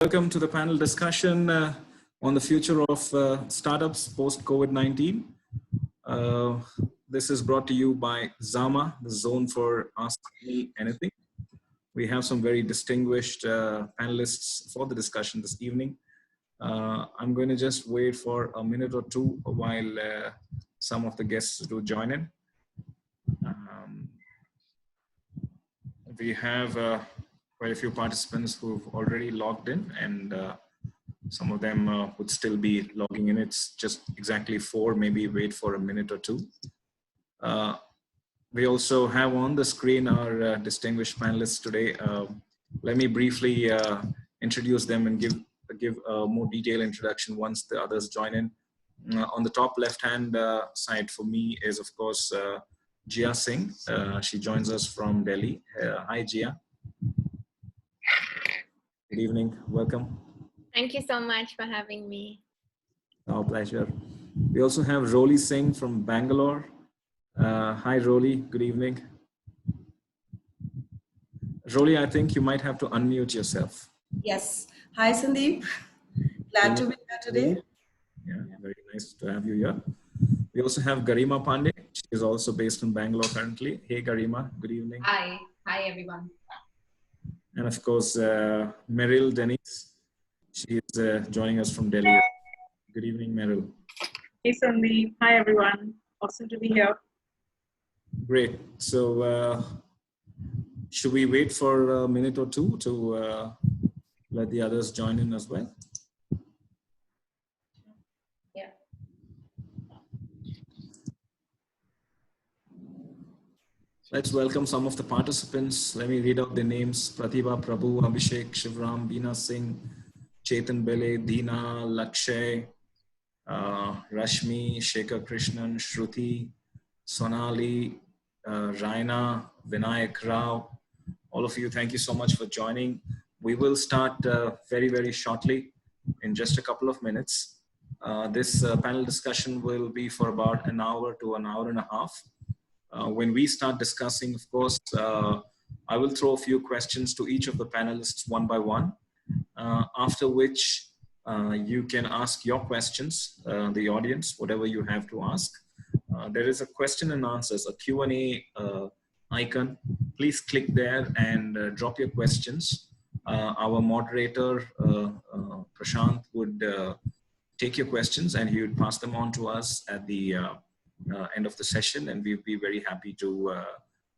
Welcome to the panel discussion on the future of startups post-Covid-19. This is brought to you by Zama, the Zone for Ask Me Anything. We have some very distinguished panelists for the discussion this evening. I'm going to just wait for a minute or two while some of the guests do join in. We have quite a few participants who've already logged in, and some of them would still be logging in. It's just exactly 4, maybe wait for a minute or two. We also have on the screen our distinguished panelists today. Let me briefly introduce them and give a more detailed introduction once the others join in. On the top left-hand side for me is, of course, Jia Singh. She joins us from Delhi. Hi, Jia. Good evening. Welcome. Thank you so much for having me. Our pleasure. We also have Roli Singh from Bangalore. Hi, Roli. Good evening. Roli, I think you might have to unmute yourself. Yes. Hi, Sandeep. Glad to be here today. Yeah, very nice to have you here. We also have Garima Pande. She is also based in Bangalore currently. Hey, Garima. Good evening. Hi. Hi, everyone. And of course, Merril Diniz. She is joining us from Delhi. Good evening, Merril. Hey, Sandeep. Hi, everyone. Awesome to be here. Great. So should we wait for a minute or two to let the others join in as well? Yeah. Let's welcome some of the participants. Let me read out their names. Pratibha Prabhu, Abhishek, Shivram, Beena Singh, Chetan Bele, Deena, Lakshay, Rashmi, Shekhar Krishnan, Shruti, Sonali, Raina, Vinayak Rao. All of you, thank you so much for joining. We will start very, very shortly in just a couple of minutes. This panel discussion will be for about an hour to an hour and a half. When we start discussing, of course, I will throw a few questions to each of the panelists one by one, after which you can ask your questions, the audience, whatever you have to ask. There is a question and answers, a Q&A icon. Please click there and drop your questions. Our moderator, Prashant, would take your questions and he would pass them on to us at the end of the session, and we'd be very happy to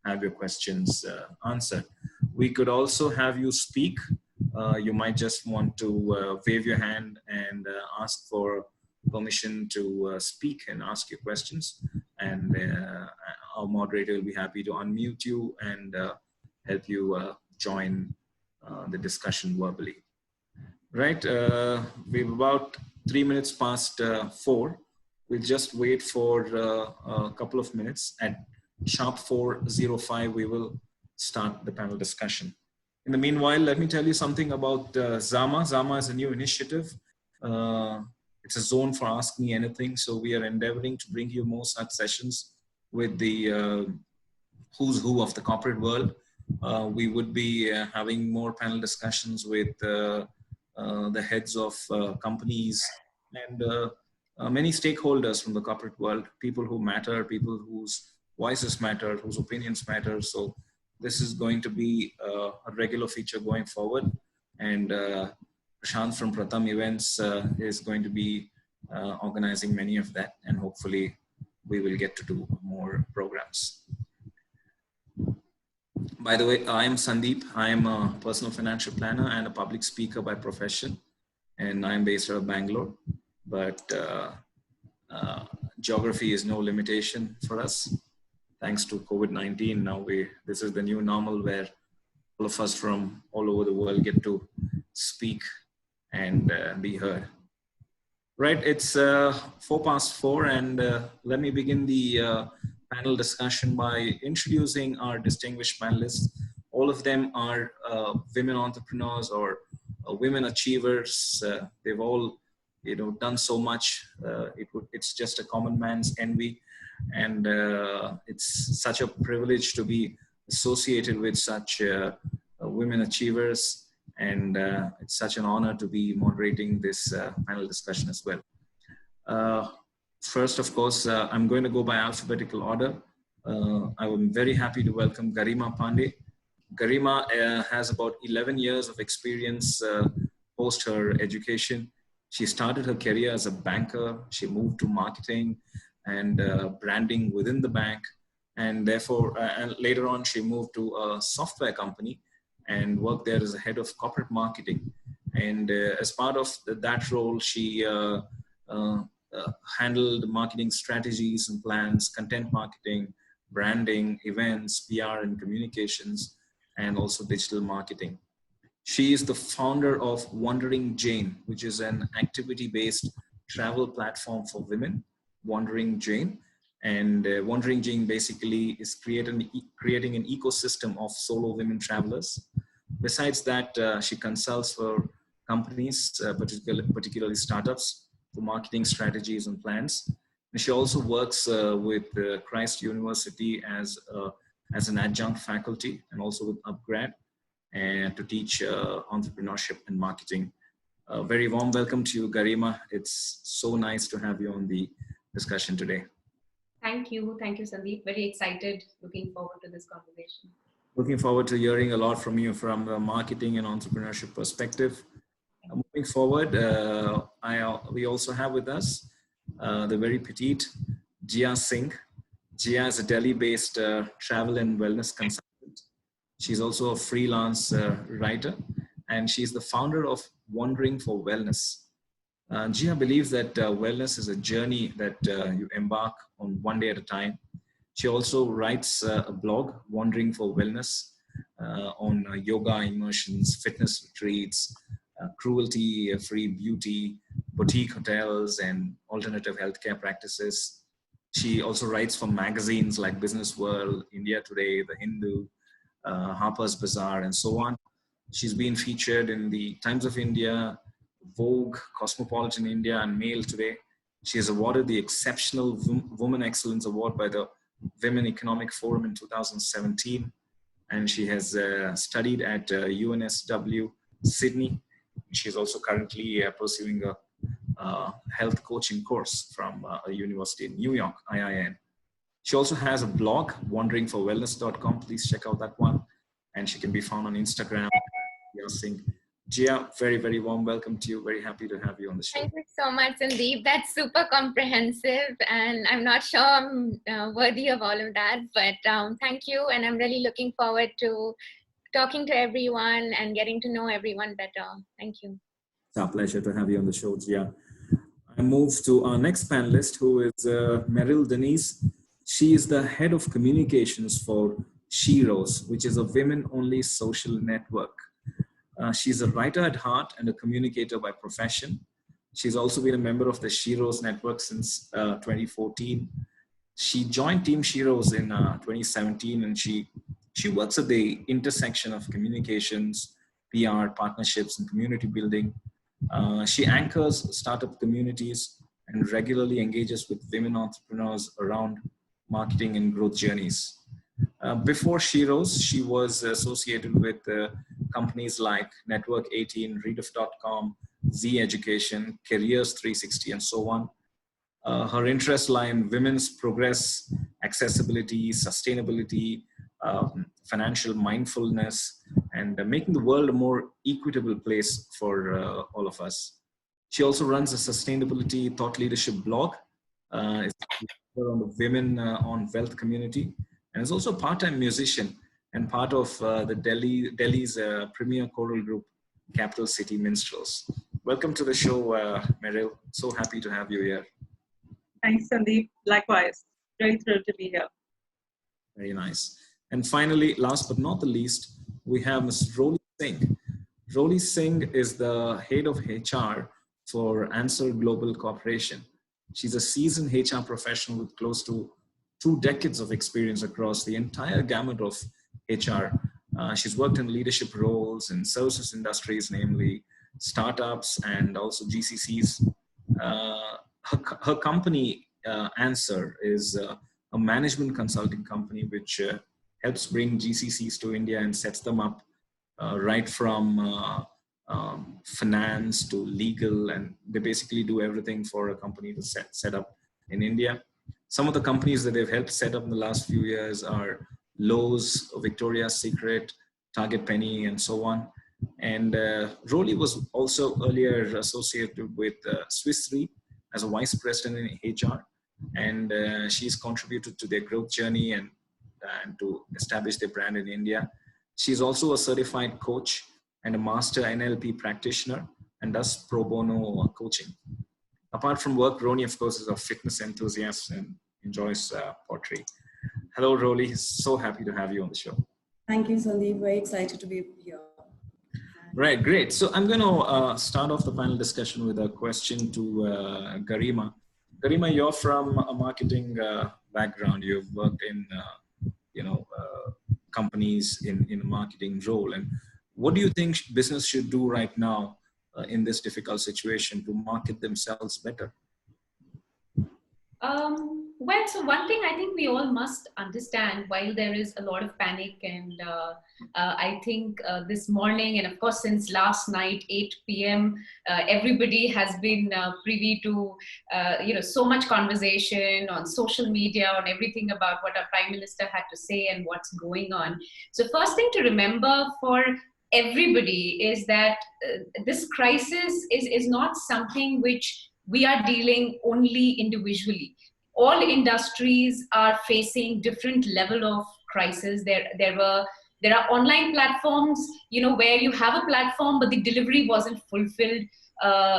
have your questions answered. We could also have you speak. You might just want to wave your hand and ask for permission to speak and ask your questions, and our moderator will be happy to unmute you and help you join the discussion verbally. Right, we've about 3 minutes past 4. We'll just wait for a couple of minutes. At sharp 4:05, we will start the panel discussion. In the meanwhile, let me tell you something about Zama. Zama is a new initiative. It's a zone for Ask Me Anything. So we are endeavoring to bring you more such sessions with the who's who of the corporate world. We would be having more panel discussions with the heads of companies and many stakeholders from the corporate world, people who matter, people whose voices matter, whose opinions matter. So this is going to be a regular feature going forward. And Prashant from Pratham Events is going to be organizing many of that. And hopefully we will get to do more programs. By the way, I'm Sandeep. I'm a personal financial planner and a public speaker by profession. And I'm based out of Bangalore. But geography is no limitation for us. Thanks to COVID-19, now this is the new normal where all of us from all over the world get to speak and be heard. Right, it's 4:04, and let me begin the panel discussion by introducing our distinguished panelists. All of them are women entrepreneurs or women achievers. They've all done so much. It's just a common man's envy, and it's such a privilege to be associated with such women achievers. And it's such an honor to be moderating this panel discussion as well. First, of course, I'm going to go by alphabetical order. I'm very happy to welcome Garima Pande. Garima has about 11 years of experience post her education. She started her career as a banker. She moved to marketing and branding within the bank. And therefore, and later on, she moved to a software company and worked there as a head of corporate marketing. And as part of that role, she handled marketing strategies and plans, content marketing, branding, events, PR and communications, and also digital marketing. She is the founder of Wandering Jane, which is an activity-based travel platform for women, Wandering Jane. And Wandering Jane basically is creating an ecosystem of solo women travelers. Besides that, she consults for companies, particularly startups, for marketing strategies and plans. And she also works with Christ University as an adjunct faculty and also with Upgrad and to teach entrepreneurship and marketing. Very warm welcome to you, Garima. It's so nice to have you on the discussion today. Thank you, Sandeep. Very excited, looking forward to this conversation. Looking forward to hearing a lot from you from the marketing and entrepreneurship perspective. Moving forward, we also have with us the very petite Jia Singh. Jia is a Delhi-based travel and wellness consultant. She's also a freelance writer, and she's the founder of Wandering for Wellness. Jia believes that wellness is a journey that you embark on one day at a time. She also writes a blog, Wandering for Wellness, on yoga immersions, fitness retreats, cruelty-free beauty, boutique hotels, and alternative healthcare practices. She also writes for magazines like Business World, India Today, The Hindu, Harper's Bazaar, and so on. She's been featured in the Times of India, Vogue, Cosmopolitan India, and Mail Today. She is awarded the Exceptional Woman Excellence Award by the Women Economic Forum in 2017. And she has studied at UNSW Sydney. She's also currently pursuing a health coaching course from a university in New York, IIN. She also has a blog, wanderingforwellness.com. Please check out that one. And she can be found on Instagram. Jia, very, very warm welcome to you. Very happy to have you on the show. Thank you so much, Sandeep. That's super comprehensive, and I'm not sure I'm worthy of all of that, but thank you. And I'm really looking forward to talking to everyone and getting to know everyone better. Thank you. It's our pleasure to have you on the show, Jia. I move to our next panelist, who is Merril Diniz. She is the head of communications for Sheroes, which is a women-only social network. She's a writer at heart and a communicator by profession. She's also been a member of the Sheroes network since 2014. She joined Team Sheroes in 2017, and she works at the intersection of communications, PR, partnerships, and community building. She anchors startup communities and regularly engages with women entrepreneurs around marketing and growth journeys. Before Sheroes, she was associated with companies like Network 18, Readuff.com, Z Education, Careers 360, and so on. Her interests lie in women's progress, accessibility, sustainability, financial mindfulness, and making the world a more equitable place for all of us. She also runs a sustainability thought leadership blog. It's on the Women on Wealth community, and is also a part-time musician and part of the Delhi's premier choral group, Capital City Minstrels. Welcome to the show, Merril. So happy to have you here. Thanks, Sandeep. Likewise. Very thrilled to be here. Very nice. And finally, last but not the least, we have Ms. Roli Singh. Roli Singh is the head of HR for Answer Global Corporation. She's a seasoned HR professional with close to 2 decades of experience across the entire gamut of HR. She's worked in leadership roles in services industries, namely startups and also GCCs. Her company, Answer, is a management consulting company which helps bring GCCs to India and sets them up right from finance to legal, and they basically do everything for a company to set up in India. Some of the companies that they've helped set up in the last few years are Lowe's, Victoria's Secret, Target Penny, and so on. And Roli was also earlier associated with Swiss Re as a vice president in HR. And she's contributed to their growth journey and to establish their brand in India. She's also a certified coach and a master NLP practitioner and does pro bono coaching. Apart from work, Roni, of course, is a fitness enthusiast and enjoys pottery. Hello, Roli. So happy to have you on the show. Thank you, Sandeep. Very excited to be here. Right, great. So I'm going to start off the panel discussion with a question to Garima. Garima, you're from a marketing background. You've worked in, companies in a marketing role. And what do you think business should do right now in this difficult situation to market themselves better? Well, so one thing I think we all must understand, while there is a lot of panic, and I think this morning, and of course since last night, 8 p.m., everybody has been privy to, so much conversation on social media, on everything about what our Prime Minister had to say and what's going on. So first thing to remember for everybody is that this crisis is not something which we are dealing only individually. All industries are facing different level of crisis. There are online platforms, where you have a platform but the delivery wasn't fulfilled.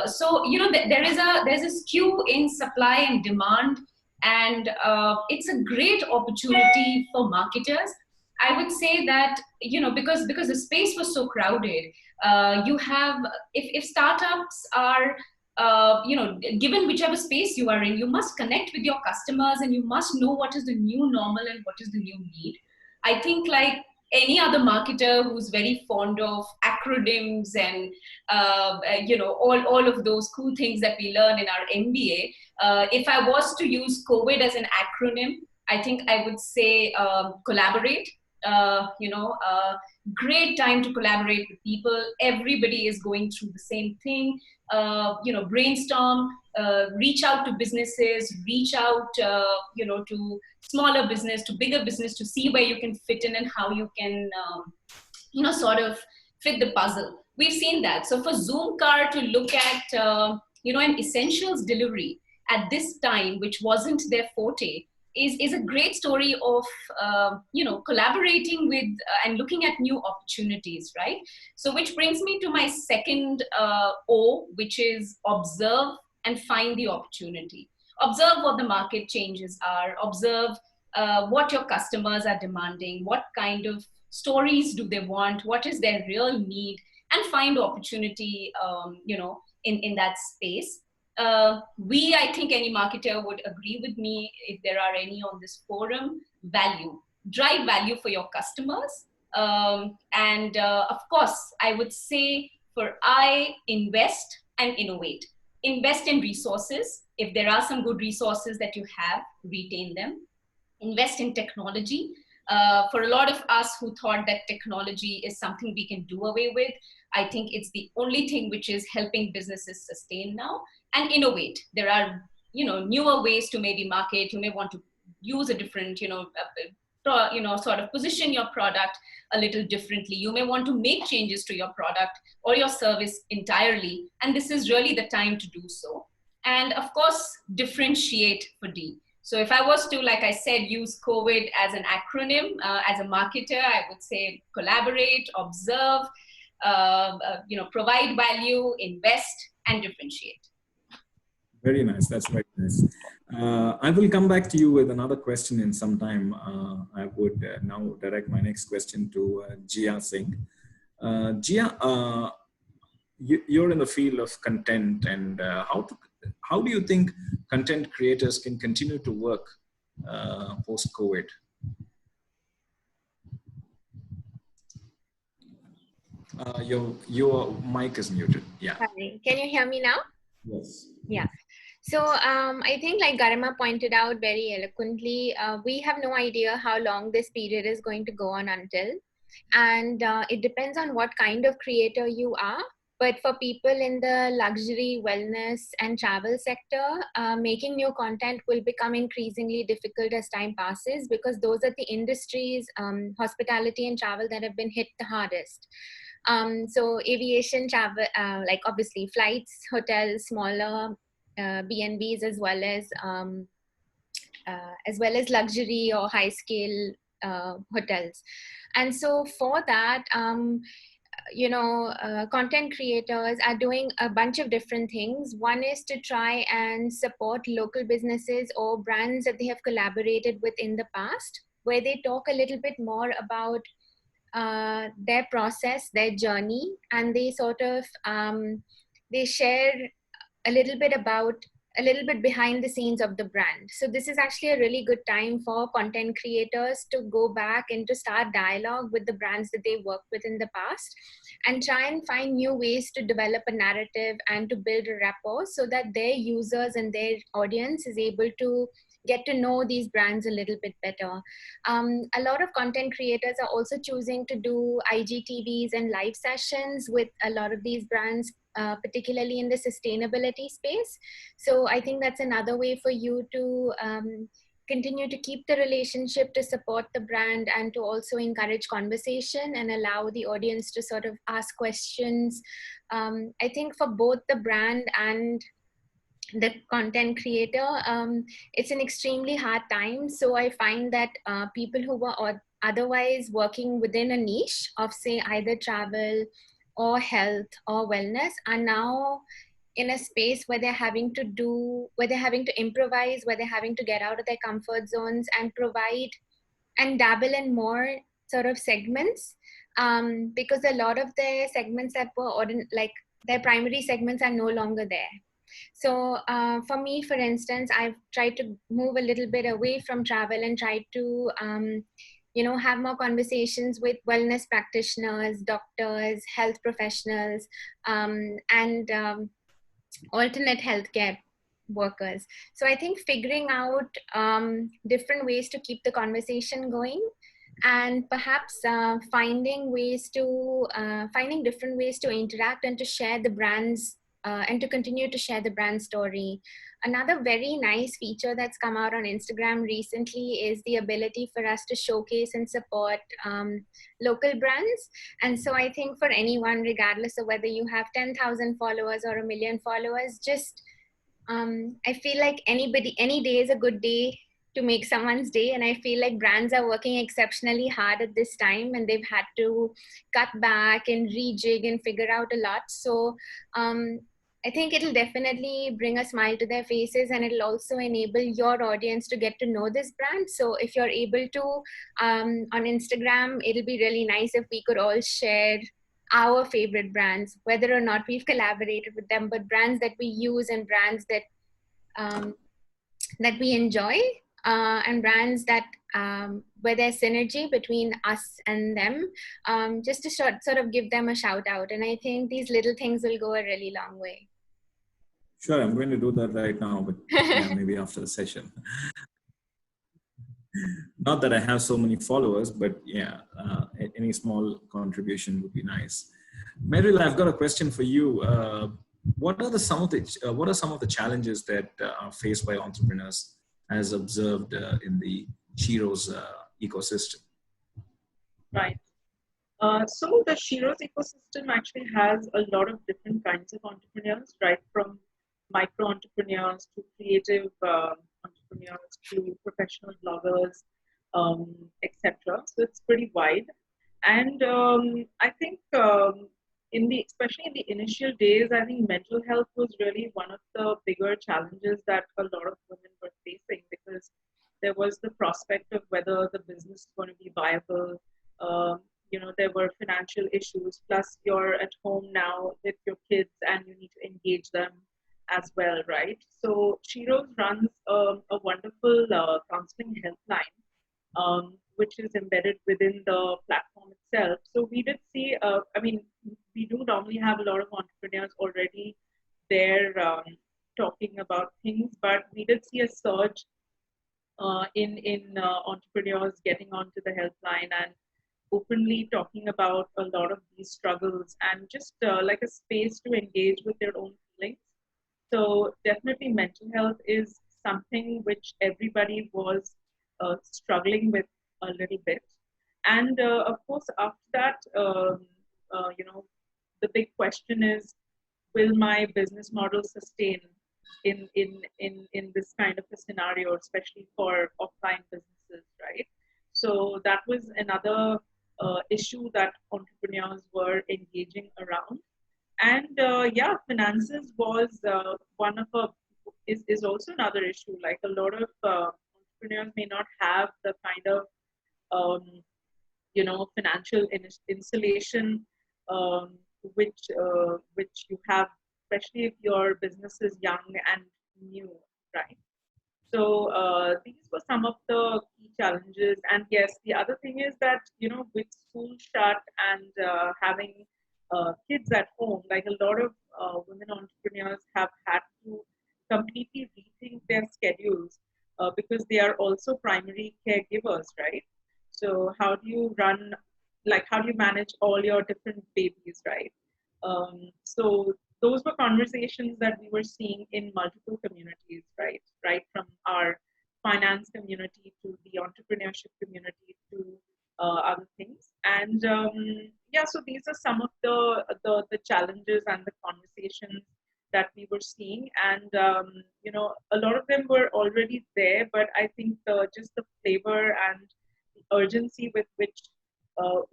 So there's a skew in supply and demand, and it's a great opportunity for marketers. I would say that because the space was so crowded, you have, if startups are given whichever space you are in, you must connect with your customers and you must know what is the new normal and what is the new need. I think like any other marketer who's very fond of acronyms and all of those cool things that we learn in our MBA, if I was to use COVID as an acronym, I think I would say collaborate. Great time to collaborate with people. Everybody is going through the same thing. Brainstorm, reach out to businesses, reach out, to smaller business, to bigger business, to see where you can fit in and how you can, sort of fit the puzzle. We've seen that. So for Zoomcar to look at, an essentials delivery at this time, which wasn't their forte, is a great story of, collaborating with and looking at new opportunities, right? So which brings me to my second O, which is observe and find the opportunity. Observe what the market changes are, observe what your customers are demanding, what kind of stories do they want, what is their real need, and find opportunity, in that space. I think any marketer would agree with me, if there are any on this forum, value. Drive value for your customers. Of course, I would say invest and innovate. Invest in resources. If there are some good resources that you have, retain them. Invest in technology. For a lot of us who thought that technology is something we can do away with, I think it's the only thing which is helping businesses sustain now. And innovate. There are, newer ways to maybe market. You may want to use a different, sort of position your product a little differently. You may want to make changes to your product or your service entirely. And this is really the time to do so. And of course, differentiate for D. So if I was to, like I said, use COVID as an acronym, as a marketer, I would say collaborate, observe, provide value, invest, and differentiate. Very nice. That's very nice. I will come back to you with another question in some time. I would now direct my next question to Jia Singh. Jia, you're in the field of content, and how do you think content creators can continue to work post-COVID? Your mic is muted. Yeah. Sorry. Can you hear me now? Yes. Yeah. So I think, like Garima pointed out very eloquently, we have no idea how long this period is going to go on until. And it depends on what kind of creator you are. But for people in the luxury, wellness, and travel sector, making new content will become increasingly difficult as time passes, because those are the industries, hospitality and travel, that have been hit the hardest. So aviation, travel, like obviously flights, hotels, smaller B&Bs, as well as luxury or high scale hotels. And so for that, content creators are doing a bunch of different things. One is to try and support local businesses or brands that they have collaborated with in the past, where they talk a little bit more about their process, their journey, and they sort of they share a little bit behind the scenes of the brand. So this is actually a really good time for content creators to go back and to start dialogue with the brands that they worked with in the past, and try and find new ways to develop a narrative and to build a rapport, so that their users and their audience is able to get to know these brands a little bit better. A lot of content creators are also choosing to do IGTVs and live sessions with a lot of these brands, particularly in the sustainability space. So I think that's another way for you to continue to keep the relationship, to support the brand, and to also encourage conversation and allow the audience to sort of ask questions. I think for both the brand and the content creator, it's an extremely hard time. So I find that people who were otherwise working within a niche of, say, either travel or health or wellness, are now in a space where they're having to improvise, where they're having to get out of their comfort zones and provide and dabble in more sort of segments, because a lot of their segments that were their primary segments are no longer there. So for me, for instance, I've tried to move a little bit away from travel and tried to have more conversations with wellness practitioners, doctors, health professionals, and alternate healthcare workers. So I think figuring out different ways to keep the conversation going, and perhaps finding different ways to interact and to share the brands, and to continue to share the brand story. Another very nice feature that's come out on Instagram recently is the ability for us to showcase and support local brands. And so I think for anyone, regardless of whether you have 10,000 followers or 1 million followers, just I feel like any day is a good day to make someone's day. And I feel like brands are working exceptionally hard at this time, and they've had to cut back and rejig and figure out a lot. So I think it'll definitely bring a smile to their faces, and it'll also enable your audience to get to know this brand. So if you're able to, on Instagram, it'll be really nice if we could all share our favorite brands, whether or not we've collaborated with them, but brands that we use and brands that that we enjoy, and brands that where there's synergy between us and them, just to sort of give them a shout out. And I think these little things will go a really long way. Sure, I'm going to do that right now, but yeah, maybe after the session. Not that I have so many followers, but yeah, any small contribution would be nice. Merril, I've got a question for you. What are some of the challenges that are faced by entrepreneurs as observed in the Sheroes ecosystem? Right. So the Sheroes ecosystem actually has a lot of different kinds of entrepreneurs, right? From micro entrepreneurs to creative entrepreneurs to professional bloggers, etc. So it's pretty wide. And I think especially in the initial days, I think mental health was really one of the bigger challenges that a lot of women were facing, because there was the prospect of whether the business is going to be viable. There were financial issues, plus you're at home now with your kids and you need to engage them as well, right? So Sheroes runs a wonderful counseling helpline, which is embedded within the platform itself. So we did see, we do normally have a lot of entrepreneurs already there talking about things, but we did see a surge in entrepreneurs getting onto the helpline and openly talking about a lot of these struggles and just like a space to engage with their own feelings. So definitely mental health is something which everybody was struggling with a little bit. And of course, after that, you know, the big question is, will my business model sustain in this kind of a scenario, especially for offline businesses, right? So that was another issue that entrepreneurs were engaging around. And yeah, finances was one of a is also another issue. Like a lot of entrepreneurs may not have the kind of um, financial insulation which you have, especially if your business is young and new, right? So these were some of the key challenges. And yes, the other thing is that, with school shut and having kids at home, like a lot of women entrepreneurs have had to completely rethink their schedules because they are also primary caregivers, right? So how do you manage all your different babies, right? So those were conversations that we were seeing in multiple communities, right? Right from our finance community to the entrepreneurship community to other things. And yeah, so these are some of the challenges and the conversations that we were seeing. And a lot of them were already there, but I think just the flavor and the urgency with which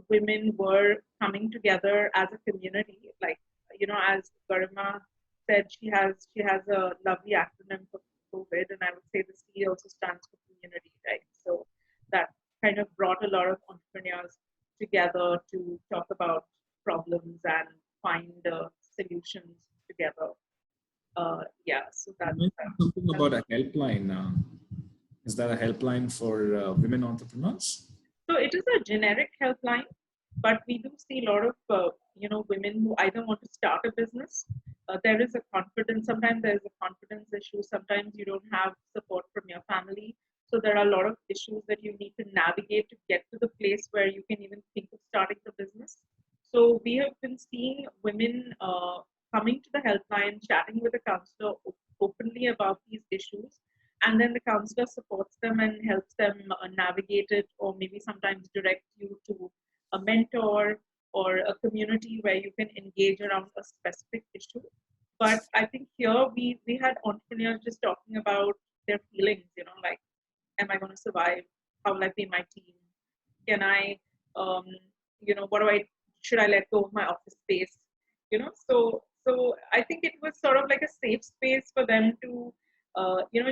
women were coming together as a community, like as Garima said, she has a lovely acronym for COVID, and I would say the C also stands for community, right? So that kind of brought a lot of entrepreneurs together to talk about problems and find solutions together. Yeah, so You mentioned something about a helpline. Is that a helpline for women entrepreneurs? So it is a generic helpline, but we do see a lot of women who either want to start a business. There is a confidence. Sometimes there is a confidence issue. Sometimes you don't have support from your family. So there are a lot of issues that you need to navigate to get to the place where you can even think of starting the business. So we have been seeing women coming to the helpline, chatting with a counselor openly about these issues, and then the counselor supports them and helps them navigate it, or maybe sometimes direct you to a mentor or a community where you can engage around a specific issue. But I think here we had entrepreneurs just talking about their feelings, like, am I going to survive? How will I pay my team? Can I, what do I, should I let go of my office space? So I think it was sort of like a safe space for them to,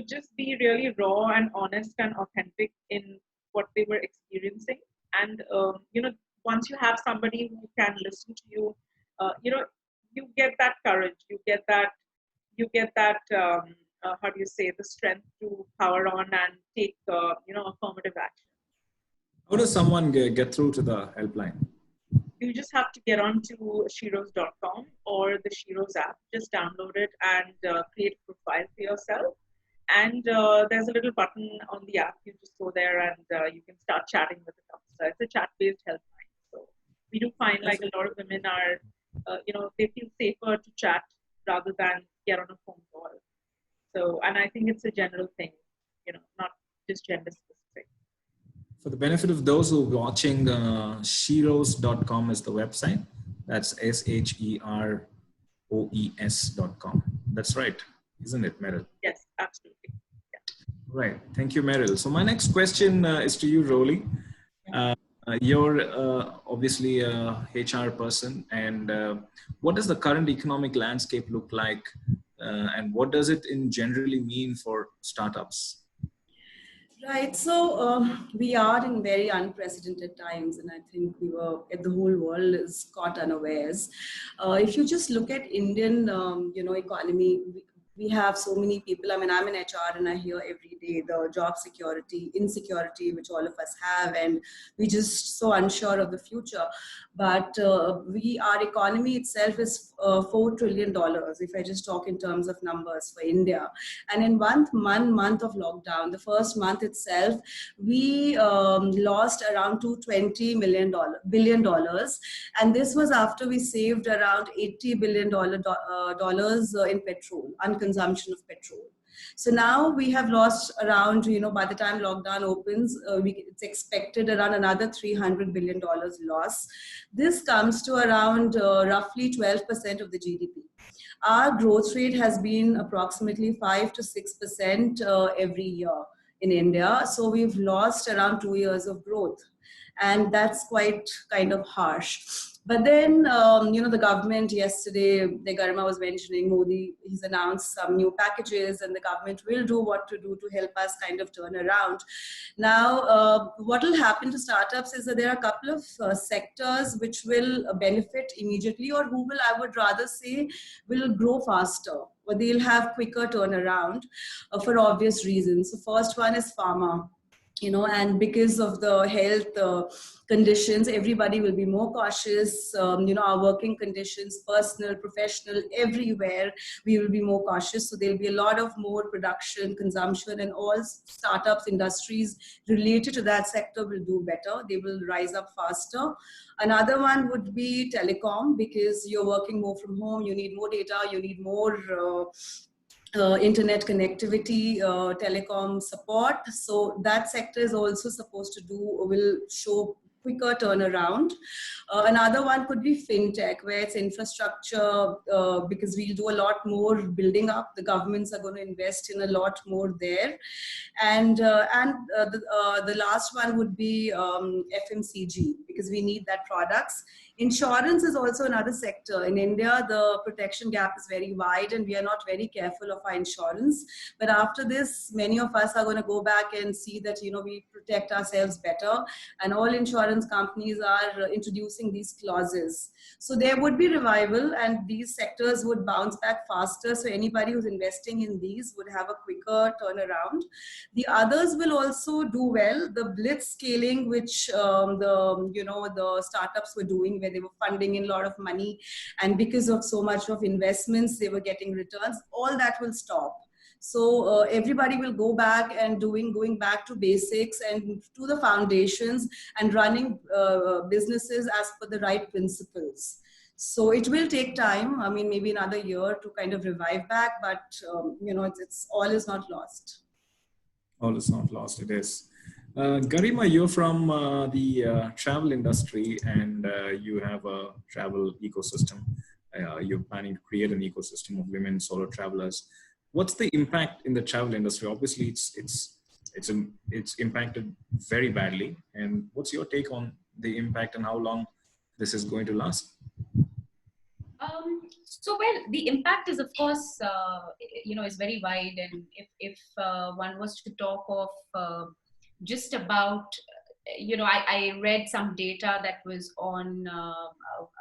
just be really raw and honest and authentic in what they were experiencing. And, once you have somebody who can listen to you, you get that courage, how do you say, the strength to power on and take, affirmative action. How does someone get through to the helpline? You just have to get onto sheroes.com or the Sheroes app. Just download it and create a profile for yourself. And there's a little button on the app. You just go there and you can start chatting with the counselor. It's a chat-based helpline. So we do find like a lot of women are, they feel safer to chat rather than get on a phone call. So, and I think it's a general thing, not just gender specific. For the benefit of those who are watching, sheroes.com is the website. That's SHEROES.com. That's right, isn't it, Merril? Yes, absolutely. Yeah. Right. Thank you, Merril. So my next question is to you, Roli. You're obviously a HR person, and what does the current economic landscape look like, and what does it in generally mean for startups? Right. So we are in very unprecedented times, and I think the whole world is caught unawares. If you just look at Indian, economy, we have so many people. I mean, I'm in HR and I hear every day the job security, insecurity, which all of us have, and we're just so unsure of the future. but our economy itself is $4 trillion, if I just talk in terms of numbers for India. And in one month of lockdown, the first month itself, we lost around $220 billion. And this was after we saved around $80 billion in petrol, unconsumption of petrol. So now we have lost around, by the time lockdown opens, it's expected around another $300 billion loss. This comes to around roughly 12% of the GDP. Our growth rate has been approximately 5 to 6% every year in India. So we've lost around 2 years of growth. And that's quite kind of harsh. But then, the government yesterday, the Garima was mentioning, Modi, he's announced some new packages and the government will do what to do to help us kind of turn around. Now, what will happen to startups is that there are a couple of sectors which will benefit immediately, or who will, I would rather say, will grow faster, or they'll have quicker turnaround for obvious reasons. So first one is pharma. And because of the health conditions, everybody will be more cautious. Our working conditions, personal, professional, everywhere, we will be more cautious. So there'll be a lot of more production, consumption, and all startups, industries related to that sector will do better. They will rise up faster. Another one would be telecom, because you're working more from home, you need more data, you need more internet connectivity, telecom support. So that sector is also supposed to will show quicker turnaround. Another one could be fintech, where it's infrastructure, because we'll do a lot more building up. The governments are going to invest in a lot more there. And the last one would be FMCG, because we need that products. Insurance is also another sector. In India, the protection gap is very wide and we are not very careful of our insurance. But after this, many of us are going to go back and see that, we protect ourselves better. And all insurance companies are introducing these clauses. So there would be revival and these sectors would bounce back faster. So anybody who's investing in these would have a quicker turnaround. The others will also do well. The blitz scaling, which the startups were doing, where they were funding in a lot of money, and because of so much of investments, they were getting returns. All that will stop. So everybody will go back and going back to basics and to the foundations and running businesses as per the right principles. So it will take time. I mean, maybe another year to kind of revive back, but it's all is not lost. All is not lost. It is. Garima, you're from the travel industry and you have a travel ecosystem. You're planning to create an ecosystem of women solo travelers. What's the impact in the travel industry? Obviously, it's impacted very badly. And what's your take on the impact and how long this is going to last? The impact is, of course, is very wide. And if one was to talk of just about, I read some data that was on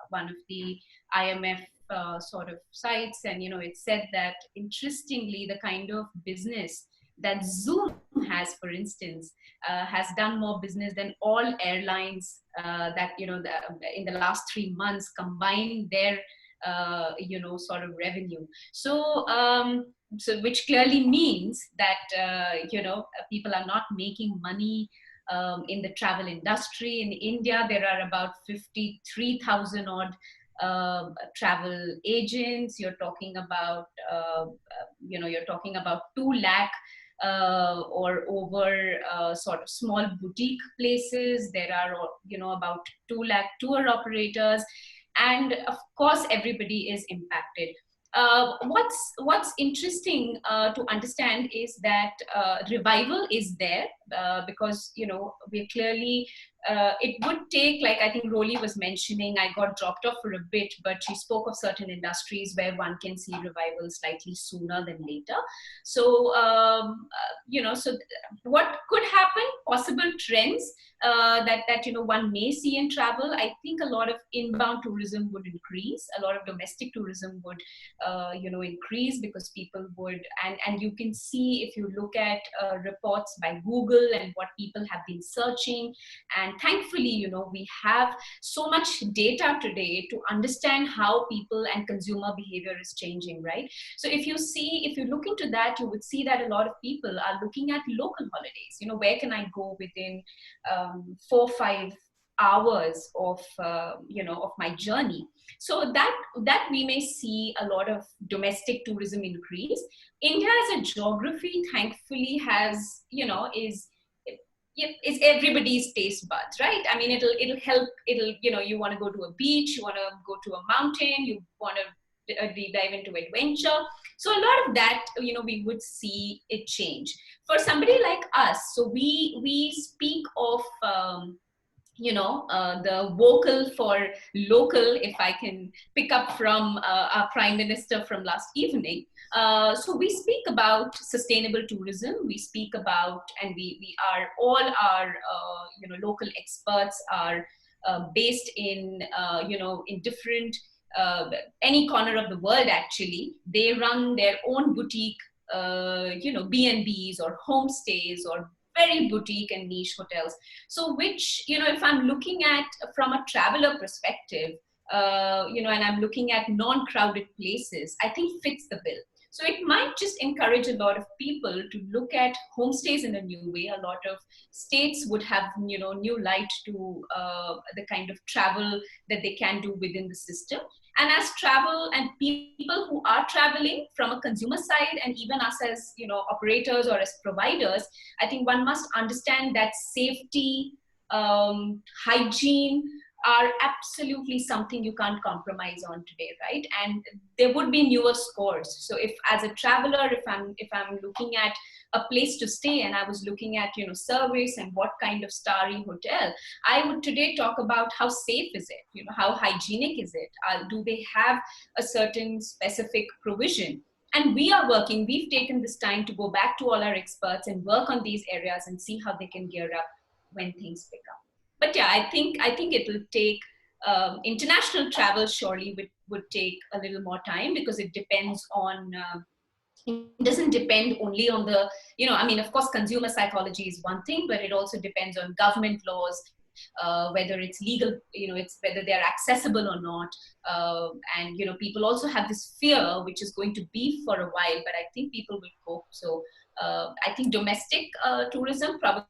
one of the IMF sort of sites, and it said that, interestingly, the kind of business that Zoom has, for instance, has done more business than all airlines that in the last 3 months combined their sort of revenue. So which clearly means that people are not making money in the travel industry. In India, there are about 53,000 odd travel agents. You're talking about 2 lakh or over sort of small boutique places. There are about 2 lakh tour operators, and of course everybody is impacted. What's interesting to understand is that revival is there because we're clearly it would take, like I think Roli was mentioning, I got dropped off for a bit, but she spoke of certain industries where one can see revival slightly sooner than later. So so what could happen, possible trends that one may see in travel. I think a lot of inbound tourism would increase, a lot of domestic tourism would increase, because people would, and you can see, if you look at reports by Google and what people have been searching, and And thankfully, you know, we have so much data today to understand how people and consumer behavior is changing, right? So if you look into that, you would see that a lot of people are looking at local holidays. You know, where can I go within 4-5 hours of of my journey? So that we may see a lot of domestic tourism increase. India as a geography, thankfully, has is everybody's taste buds, right? I mean, it'll help. You want to go to a beach, you want to go to a mountain, you want to deep dive into adventure. So a lot of that, we would see it change for somebody like us. So we speak of the vocal for local, if I can pick up from our prime minister from last evening. So we speak about sustainable tourism. We speak about, and we are all our local experts are based in in different any corner of the world. Actually, they run their own boutique B&Bs or homestays or very boutique and niche hotels. So which, if I'm looking at from a traveler perspective, and I'm looking at non-crowded places, I think fits the bill. So it might just encourage a lot of people to look at homestays in a new way. A lot of states would have, new light to the kind of travel that they can do within the system. And as travel and people who are traveling from a consumer side, and even us as operators or as providers, I think one must understand that safety, hygiene are absolutely something you can't compromise on today, right? And there would be newer scores. So if as a traveler, if I'm looking at a place to stay, and I was looking at service and what kind of starry hotel, I would today talk about how safe is it, how hygienic is it, do they have a certain specific provision. And we've taken this time to go back to all our experts and work on these areas and see how they can gear up when things pick up. But yeah, I think it will take international travel surely would take a little more time, because it depends on it doesn't depend only on the of course consumer psychology is one thing, but it also depends on government laws, whether it's legal, it's whether they're accessible or not, and people also have this fear which is going to be for a while, but I think people will cope. So I think domestic tourism probably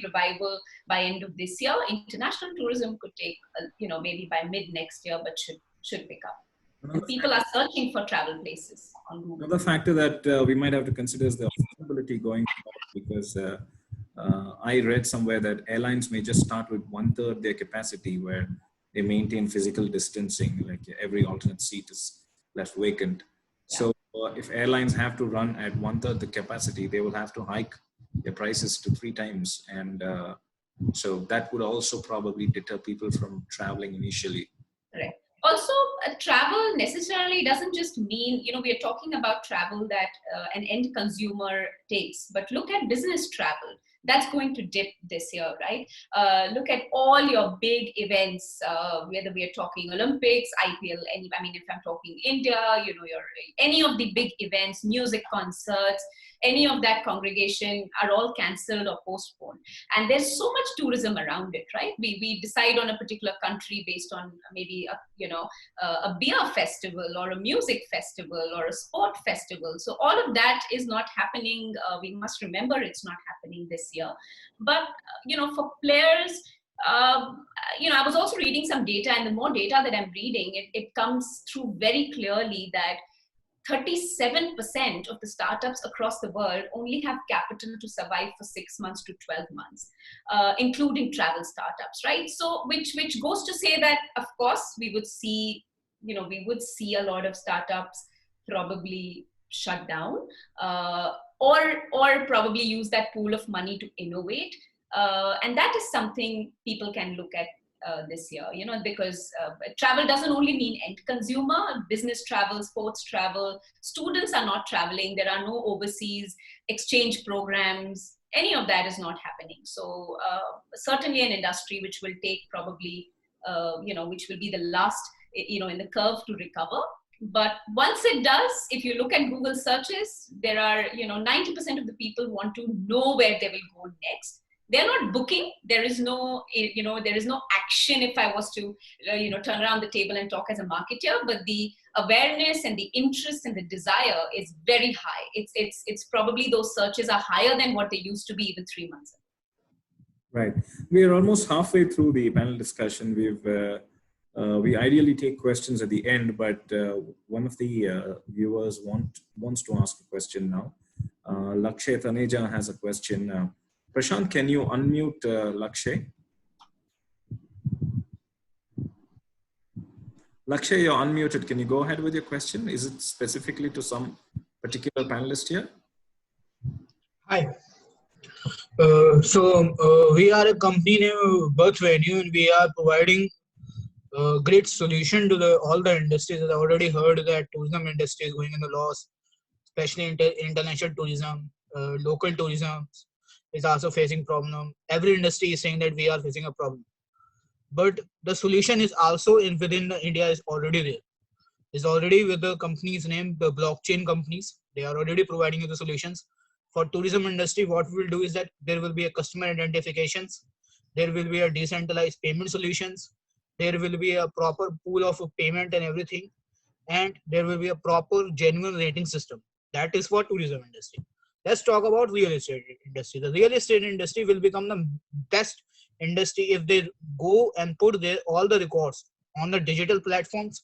revival by end of this year. International tourism could take maybe by mid next year, but should pick up. And people are searching for travel places on Google. Another factor that we might have to consider is the affordability going forward, because I read somewhere that airlines may just start with 1/3 their capacity, where they maintain physical distancing, like every alternate seat is left vacant. Yeah. So if airlines have to run at 1/3 the capacity, they will have to hike their prices to 3 times. And so that would also probably deter people from traveling initially. Correct. Also, travel necessarily doesn't just mean, we are talking about travel that an end consumer takes, but look at business travel. That's going to dip this year, right? Look at all your big events, whether we are talking Olympics, IPL, if I'm talking India, any of the big events, music concerts, any of that congregation are all cancelled or postponed. And there's so much tourism around it, right? We decide on a particular country based on maybe a beer festival or a music festival or a sport festival. So all of that is not happening. We must remember it's not happening this year. But, for players, I was also reading some data, and the more data that I'm reading, it comes through very clearly that 37% of the startups across the world only have capital to survive for 6 months to 12 months, including travel startups, right? So which goes to say that, of course, we would see a lot of startups probably shut down, or probably use that pool of money to innovate. And that is something people can look at this year, because travel doesn't only mean end consumer. Business travel, sports travel, students are not traveling. There are no overseas exchange programs. Any of that is not happening. So certainly an industry which will take probably, which will be the last, in the curve to recover. But once it does, if you look at Google searches, there are, 90% of the people want to know where they will go next. They're not booking. There is no, there is no action if I was to, turn around the table and talk as a marketer, but the awareness and the interest and the desire is very high. It's probably those searches are higher than what they used to be even 3 months ago. Right. We are almost halfway through the panel discussion. We ideally take questions at the end, but one of the viewers wants to ask a question now. Lakshay Taneja has a question. Prashant, can you unmute Lakshay? Lakshay, you're unmuted. Can you go ahead with your question? Is it specifically to some particular panelist here? Hi. We are a company named Birth Venue, and we are providing a great solution to all the industries. I already heard that tourism industry is going in the loss, especially international tourism, local tourism is also facing problem. Every industry is saying that we are facing a problem, but the solution is also within India is already there. It's already with the companies named the blockchain companies. They are already providing you the solutions. For tourism industry, what we will do is that there will be a customer identifications, there will be a decentralized payment solutions, there will be a proper pool of payment and everything, and there will be a proper genuine rating system. That is for tourism industry. Let's talk about real estate industry. The real estate industry will become the best industry if they go and put all the records on the digital platforms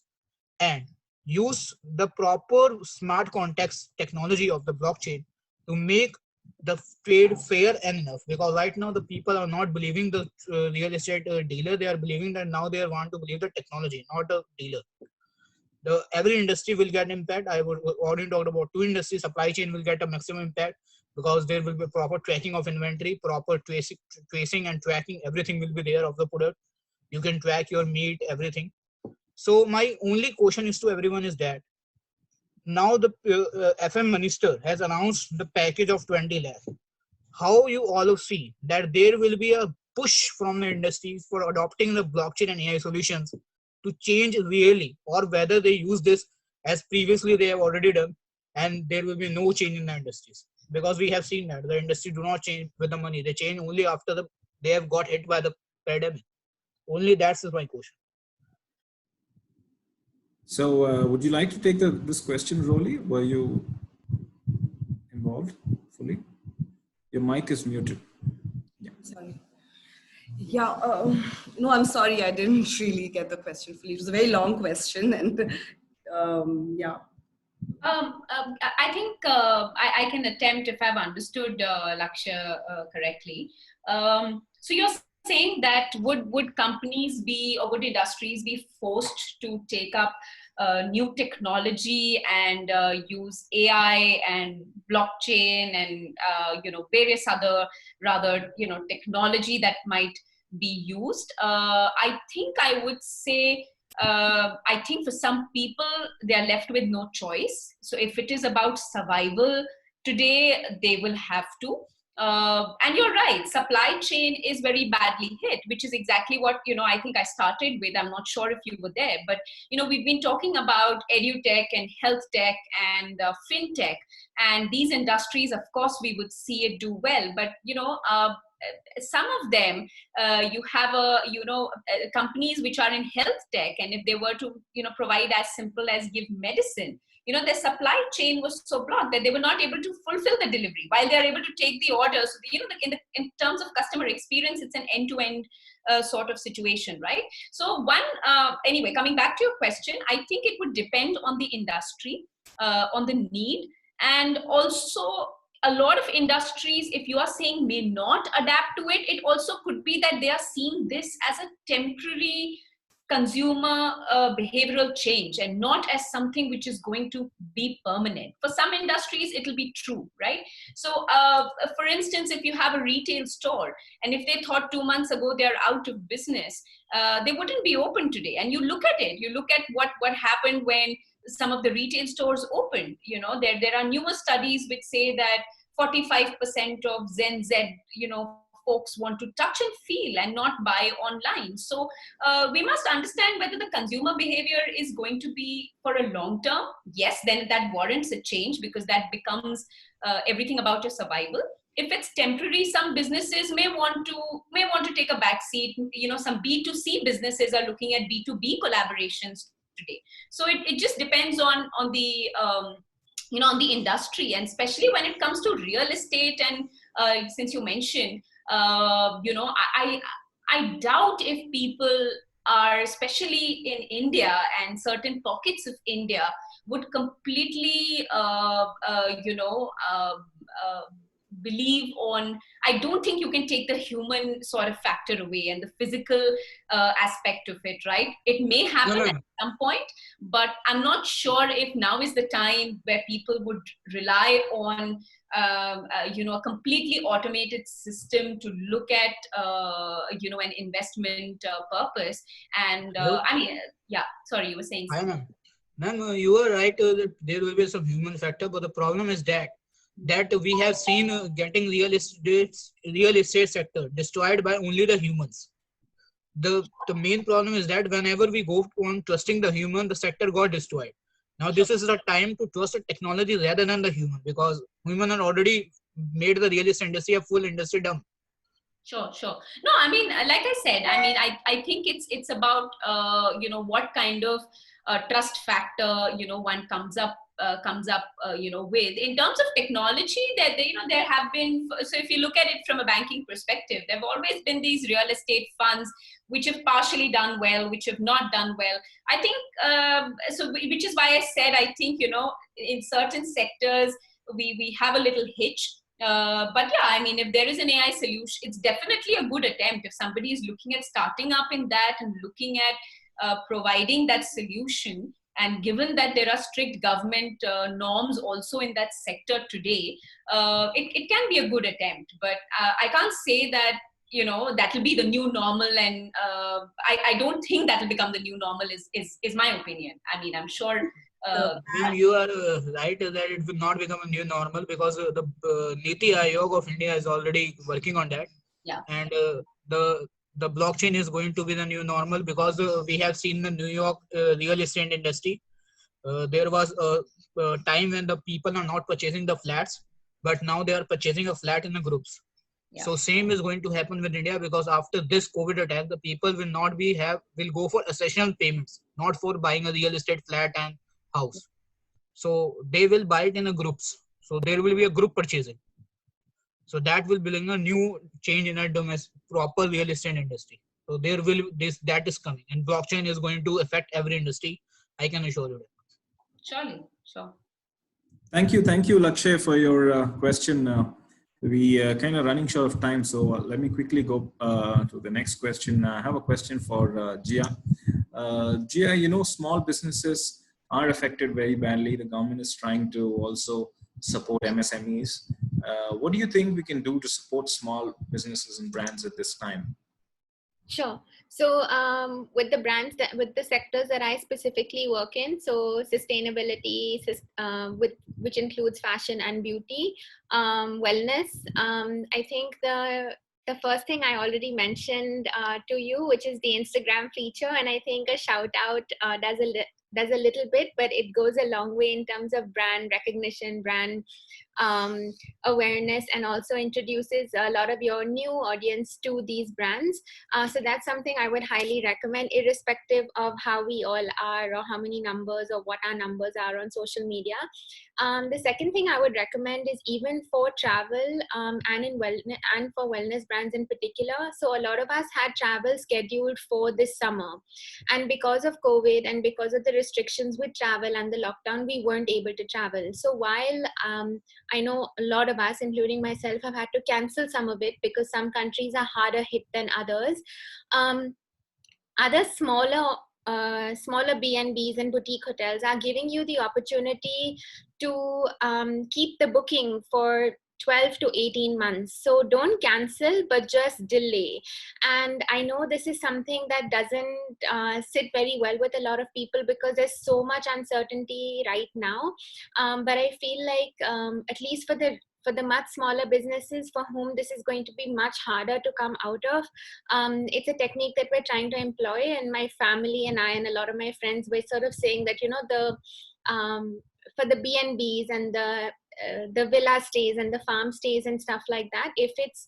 and use the proper smart contracts technology of the blockchain to make the trade fair and enough. Because right now the people are not believing the real estate dealer. They are believing that now they want to believe the technology, not the dealer. Every industry will get impact. I would already talked about two industries. Supply chain will get a maximum impact because there will be proper tracking of inventory, proper tracing and tracking. Everything will be there of the product. You can track your meat, everything. So my only question is to everyone is that now the FM minister has announced the package of 20 lakh. How you all see that there will be a push from the industries for adopting the blockchain and AI solutions to change really, or whether they use this as previously they have already done and there will be no change in the industries? Because we have seen that the industry do not change with the money. They change only after they have got hit by the pandemic. Only that's my question. So would you like to take this question, Roli? Were you involved fully? Your mic is muted. Yeah. Sorry. Yeah, no, I'm sorry. I didn't really get the question fully. It was a very long question, and yeah. I think I can attempt if I've understood Laksha correctly. So you're saying that would companies be, or would industries be forced to take up new technology and use AI and blockchain and various other rather technology that might be used? I think I would say I think for some people they are left with no choice. So if it is about survival today, they will have to. And you're right, supply chain is very badly hit, which is exactly what I think I started with. I'm not sure if you were there, but we've been talking about edutech and health tech and fintech, and these industries, of course, we would see it do well. But some of them, you have companies which are in health tech, and if they were to provide as simple as give medicine, their supply chain was so blocked that they were not able to fulfill the delivery while they are able to take the orders. In terms of customer experience, it's an end-to-end sort of situation, right? So anyway, coming back to your question, I think it would depend on the industry, on the need, and also a lot of industries, if you are saying may not adapt to it, it also could be that they are seeing this as a temporary consumer behavioral change and not as something which is going to be permanent. For some industries, it'll be true, right? So for instance, if you have a retail store and if they thought 2 months ago they're out of business, they wouldn't be open today. And you look at it, you look at what happened when some of the retail stores opened. There are numerous studies which say that 45% of Gen Z, folks want to touch and feel and not buy online. So we must understand whether the consumer behavior is going to be for a long term. Yes, then that warrants a change because that becomes everything about your survival. if it's temporary, some businesses may want to take a back seat. Some B2C businesses are looking at B2B collaborations today. So it just depends on the on the industry, and especially when it comes to real estate. And since you mentioned, I doubt if people are, especially in India and certain pockets of India, would completely believe on. I don't think you can take the human sort of factor away and the physical aspect of it, right? It may happen No, no, at no. some point, but I'm not sure if now is the time where people would rely on a completely automated system to look at an investment purpose. And Hello? yeah, sorry, you were saying Hi, something. ma'am, you are right that there will be some human factor, but the problem is that we have seen getting real estate sector destroyed by only the humans. The main problem is that whenever we go on trusting the human, the sector got destroyed. Now this is the time to trust the technology rather than the human, because human are already made the real estate industry a full industry dump. Sure. No, I mean, like I said, I think it's about what kind of trust factor one comes up with. In terms of technology, that there have been. So if you look at it from a banking perspective, there have always been these real estate funds which have partially done well, which have not done well. I think which is why I said I think in certain sectors we have a little hitch. But yeah, I mean, if there is an AI solution, it's definitely a good attempt. If somebody is looking at starting up in that and looking at providing that solution, and given that there are strict government norms also in that sector today, it can be a good attempt. But I can't say that that will be the new normal, and I don't think that will become the new normal. Is my opinion. I mean, I'm sure. Ma'am, you are right that it will not become a new normal, because the Niti Aayog of India is already working on that. Yeah. And the blockchain is going to be the new normal, because we have seen the New York real estate industry. There was a time when the people are not purchasing the flats, but now they are purchasing a flat in the groups. Yeah. So same is going to happen with India, because after this COVID attack, the people will not will go for accessional payments, not for buying a real estate flat and house. So they will buy it in a groups. So there will be a group purchasing. So that will bring a new change in a proper real estate industry. So there will that is coming, and blockchain is going to affect every industry. I can assure you that. Surely, sure. Thank you, Lakshay, for your question. We kind of running short of time, so let me quickly go to the next question. I have a question for Gia. Gia, small businesses are affected very badly. The government is trying to also support MSMEs. What do you think we can do to support small businesses and brands at this time? Sure. So with with the sectors that I specifically work in, so sustainability, which includes fashion and beauty, wellness, I think the first thing I already mentioned to you, which is the Instagram feature, and I think a shout out does a little bit, but it goes a long way in terms of brand recognition, brand awareness, and also introduces a lot of your new audience to these brands. So that's something I would highly recommend, irrespective of how we all are or how many numbers or what our numbers are on social media. The second thing I would recommend is even for travel and for wellness brands in particular. So a lot of us had travel scheduled for this summer, and because of COVID and because of the restrictions with travel and the lockdown, we weren't able to travel. So while I know a lot of us, including myself, have had to cancel some of it because some countries are harder hit than others, other smaller B&Bs and boutique hotels are giving you the opportunity to keep the booking for 12 to 18 months. So don't cancel, but just delay. And I know this is something that doesn't sit very well with a lot of people because there's so much uncertainty right now. But I feel like at least for the much smaller businesses for whom this is going to be much harder to come out of, it's a technique that we're trying to employ. And my family and I and a lot of my friends were sort of saying that, for the B&Bs and the the villa stays and the farm stays and stuff like that, if it's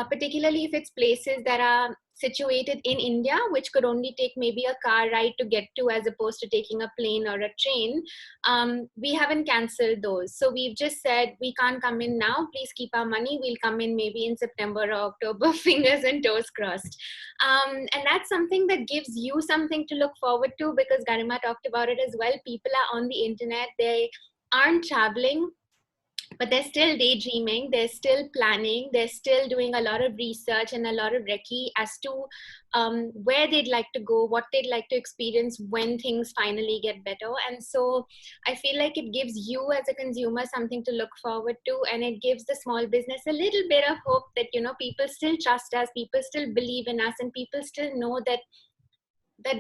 particularly if it's places that are situated in India, which could only take maybe a car ride to get to as opposed to taking a plane or a train, we haven't canceled those. So we've just said we can't come in now, please keep our money, we'll come in maybe in September or October, fingers and toes crossed. And that's something that gives you something to look forward to, because Garima talked about it as well. People are on the internet, they aren't traveling, but they're still daydreaming, they're still planning, they're still doing a lot of research and a lot of recce as to where they'd like to go, what they'd like to experience when things finally get better. And so I feel like it gives you as a consumer something to look forward to, and it gives the small business a little bit of hope that, you know, people still trust us, people still believe in us, and people still know that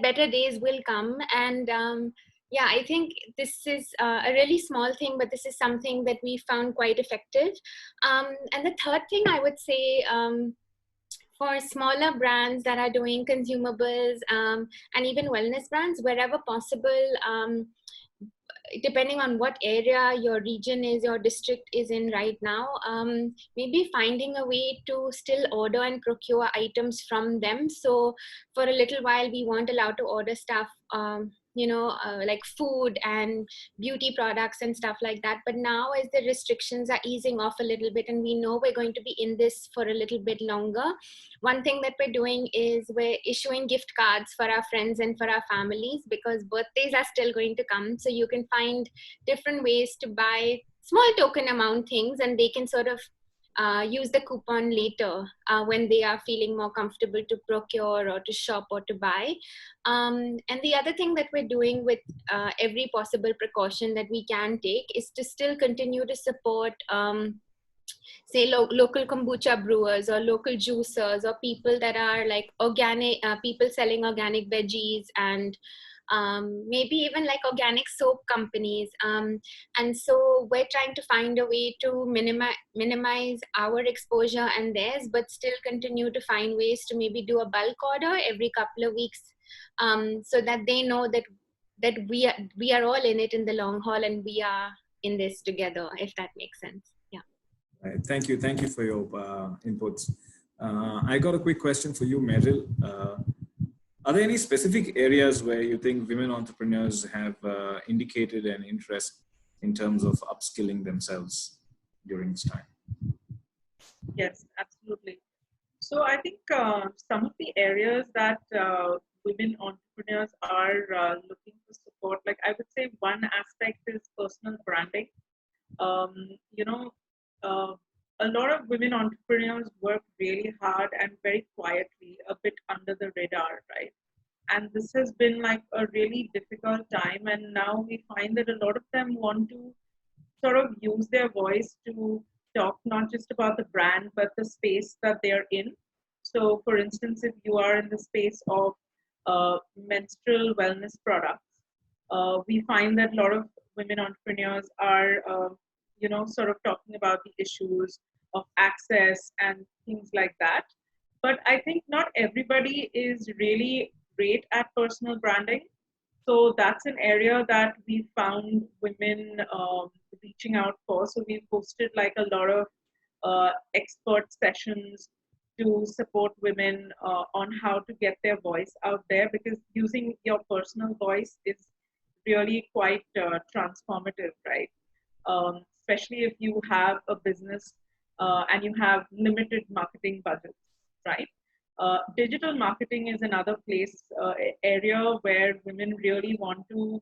better days will come. And yeah, I think this is a really small thing, but this is something that we found quite effective. And the third thing I would say, for smaller brands that are doing consumables and even wellness brands, wherever possible, depending on what area your region is, your district is in right now, maybe finding a way to still order and procure items from them. So for a little while, we weren't allowed to order stuff, like food and beauty products and stuff like that. But now, as the restrictions are easing off a little bit, and we know we're going to be in this for a little bit longer, one thing that we're doing is we're issuing gift cards for our friends and for our families, because birthdays are still going to come. So you can find different ways to buy small token amount things, and they can sort of use the coupon later when they are feeling more comfortable to procure or to shop or to buy. And the other thing that we're doing with every possible precaution that we can take is to still continue to support say local kombucha brewers or local juicers or people that are like organic, people selling organic veggies, and maybe even like organic soap companies. And so we're trying to find a way to minimize our exposure and theirs, but still continue to find ways to maybe do a bulk order every couple of weeks, so that they know that we are all in it in the long haul, and we are in this together, if that makes sense. Yeah. Right. Thank you for your inputs. I got a quick question for you, Merril. Are there any specific areas where you think women entrepreneurs have indicated an interest in terms of upskilling themselves during this time? Yes, absolutely. So I think some of the areas that women entrepreneurs are looking for support, like I would say one aspect is personal branding. A lot of women entrepreneurs work really hard and very quietly, a bit under the radar, right? And this has been like a really difficult time. And now we find that a lot of them want to sort of use their voice to talk not just about the brand, but the space that they're in. So, for instance, if you are in the space of menstrual wellness products, we find that a lot of women entrepreneurs are, sort of talking about the issues of access and things like that. But I think not everybody is really great at personal branding. So that's an area that we found women reaching out for. So we've hosted like a lot of expert sessions to support women on how to get their voice out there, because using your personal voice is really quite transformative, right? Especially if you have a business and you have limited marketing budgets, right? Digital marketing is another area where women really want to,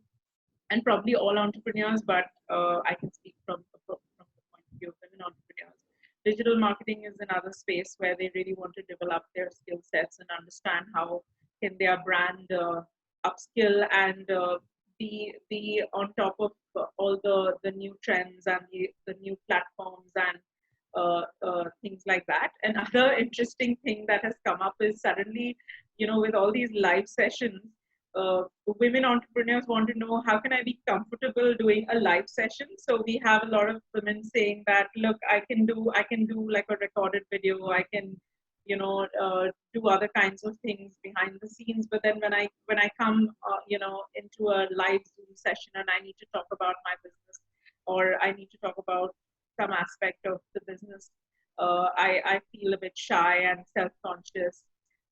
and probably all entrepreneurs, but I can speak from the point of view of women entrepreneurs. Digital marketing is another space where they really want to develop their skill sets and understand how can their brand upskill and be on top of all the new trends and the new platforms and things like that. Another interesting thing that has come up is suddenly, with all these live sessions, women entrepreneurs want to know, how can I be comfortable doing a live session? So we have a lot of women saying that, look, I can do like a recorded video, I can, do other kinds of things behind the scenes. But then when I come, into a live Zoom session and I need to talk about my business, or I need to talk about some aspect of the business, I feel a bit shy and self-conscious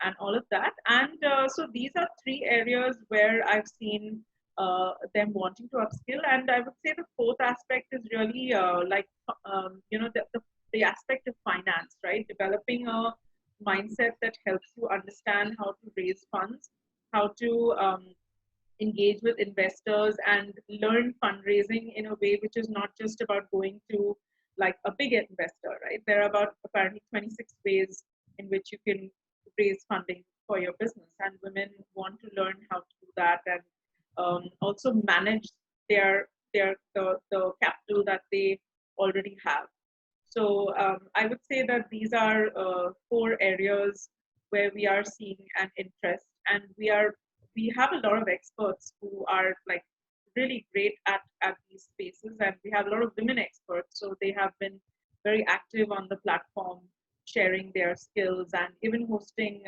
and all of that. And so these are three areas where I've seen them wanting to upskill. And I would say the fourth aspect is really the aspect of finance, right? Developing a mindset that helps you understand how to raise funds, how to engage with investors, and learn fundraising in a way which is not just about going to like a big investor, right? There are about apparently 26 ways in which you can raise funding for your business, and women want to learn how to do that, and also manage the capital that they already have. So I would say that these are four areas where we are seeing an interest, and we have a lot of experts who are like really great at these spaces, and we have a lot of women experts. So they have been very active on the platform, sharing their skills and even hosting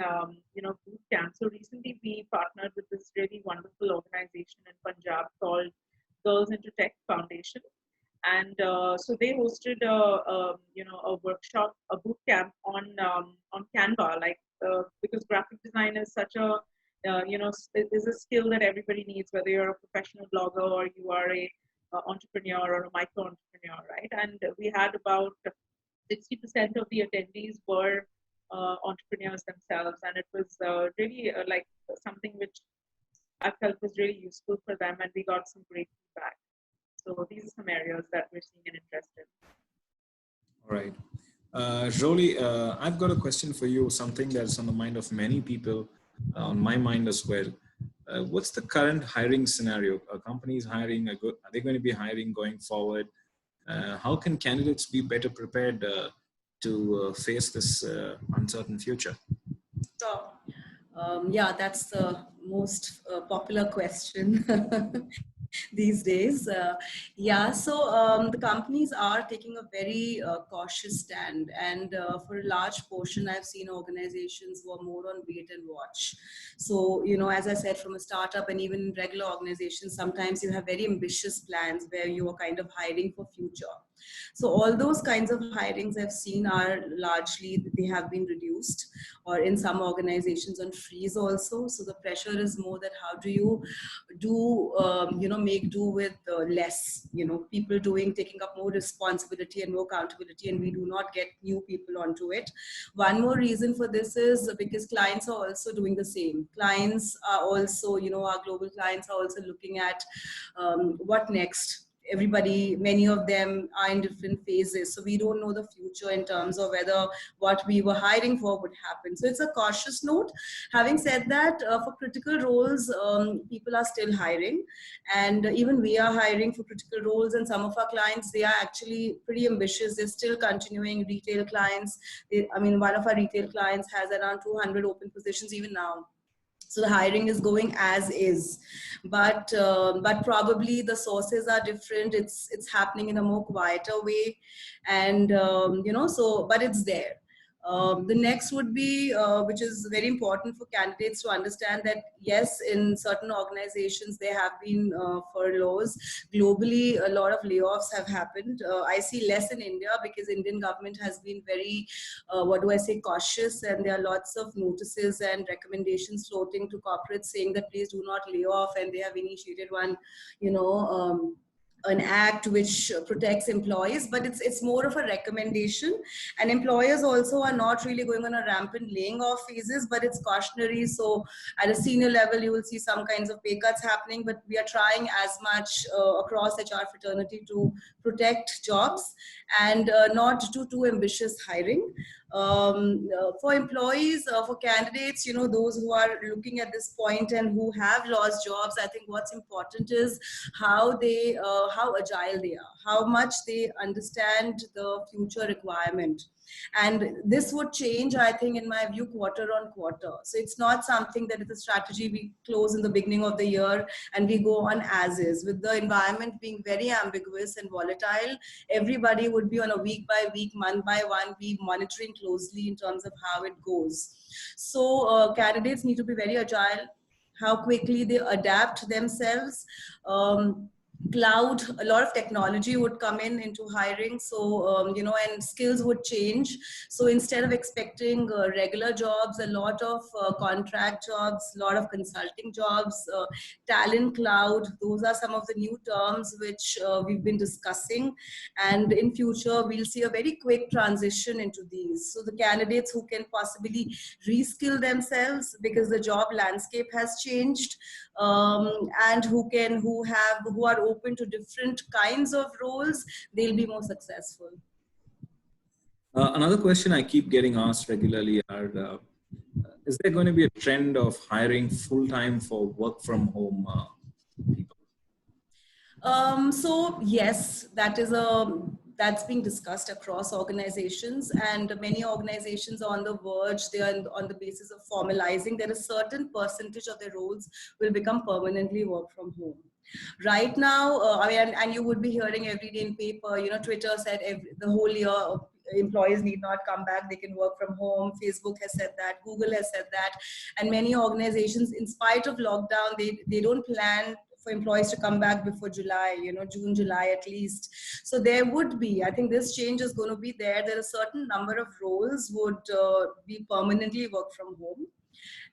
boot camps. So recently we partnered with this really wonderful organization in Punjab called Girls into Tech Foundation, and so they hosted a workshop, a boot camp on Canva, like because graphic design is such a it is a skill that everybody needs, whether you're a professional blogger or you are a entrepreneur or a micro entrepreneur, right? And we had about 60% of the attendees were entrepreneurs themselves, and it was really like something which I felt was really useful for them, and we got some great feedback. So these are some areas that we're seeing an interest in. All right. Roli, I've got a question for you, something that's on the mind of many people, on my mind as well. What's the current hiring scenario? Are companies hiring? Are they going to be hiring going forward? How can candidates be better prepared to face this uncertain future? So, yeah, that's the most popular question these days. Yeah, so the companies are taking a very cautious stand, and for a large portion, I've seen organizations who are more on wait and watch. So, as I said, from a startup and even regular organizations, sometimes you have very ambitious plans where you are kind of hiring for future. So all those kinds of hirings I've seen are largely, they have been reduced, or in some organizations on freeze also. So the pressure is more that how do you make do with less, people taking up more responsibility and more accountability, and we do not get new people onto it. One more reason for this is because clients are also doing the same. Clients are also, our global clients are also looking at what next. Everybody, many of them are in different phases, so we don't know the future in terms of whether what we were hiring for would happen. So it's a cautious note. Having said that, for critical roles, people are still hiring, and even we are hiring for critical roles, and some of our clients, they are actually pretty ambitious. They're still continuing. Retail clients, one of our retail clients has around 200 open positions even now. So the hiring is going as is, but probably the sources are different. It's happening in a more quieter way, and but it's there. The next would be, which is very important for candidates to understand, that yes, in certain organizations there have been furloughs. Globally, a lot of layoffs have happened. I see less in India because Indian government has been very, cautious, and there are lots of notices and recommendations floating to corporates saying that please do not lay off, and they have initiated one, an act which protects employees, but it's more of a recommendation, and employers also are not really going on a rampant laying off phases, but it's cautionary. So at a senior level, you will see some kinds of pay cuts happening, but we are trying as much across HR fraternity to protect jobs and not do too ambitious hiring. For employees, for candidates, those who are looking at this point and who have lost jobs, I think what's important is how agile they are, how much they understand the future requirement. And this would change, I think, in my view, quarter on quarter. So it's not something that is a strategy we close in the beginning of the year and we go on as is. With the environment being very ambiguous and volatile, everybody would be on a week by week, month by one week, monitoring closely in terms of how it goes. So candidates need to be very agile, how quickly they adapt themselves. cloud, a lot of technology would come into hiring. So, and skills would change. So instead of expecting regular jobs, a lot of contract jobs, a lot of consulting jobs, talent cloud, those are some of the new terms which we've been discussing. And in future, we'll see a very quick transition into these. So the candidates who can possibly reskill themselves because the job landscape has changed, and who are open to different kinds of roles, they'll be more successful. Another question I keep getting asked regularly are, is there going to be a trend of hiring full-time for work from home people? So yes, that's being discussed across organizations, and many organizations are on the verge. They are on the basis of formalizing that a certain percentage of their roles will become permanently work from home. Right now, and you would be hearing every day in paper, Twitter said the whole year employees need not come back, they can work from home. Facebook has said that, Google has said that, and many organizations, in spite of lockdown, they don't plan for employees to come back before July, June, July at least. So there would be, I think this change is going to be there. There are a certain number of roles would be permanently work from home.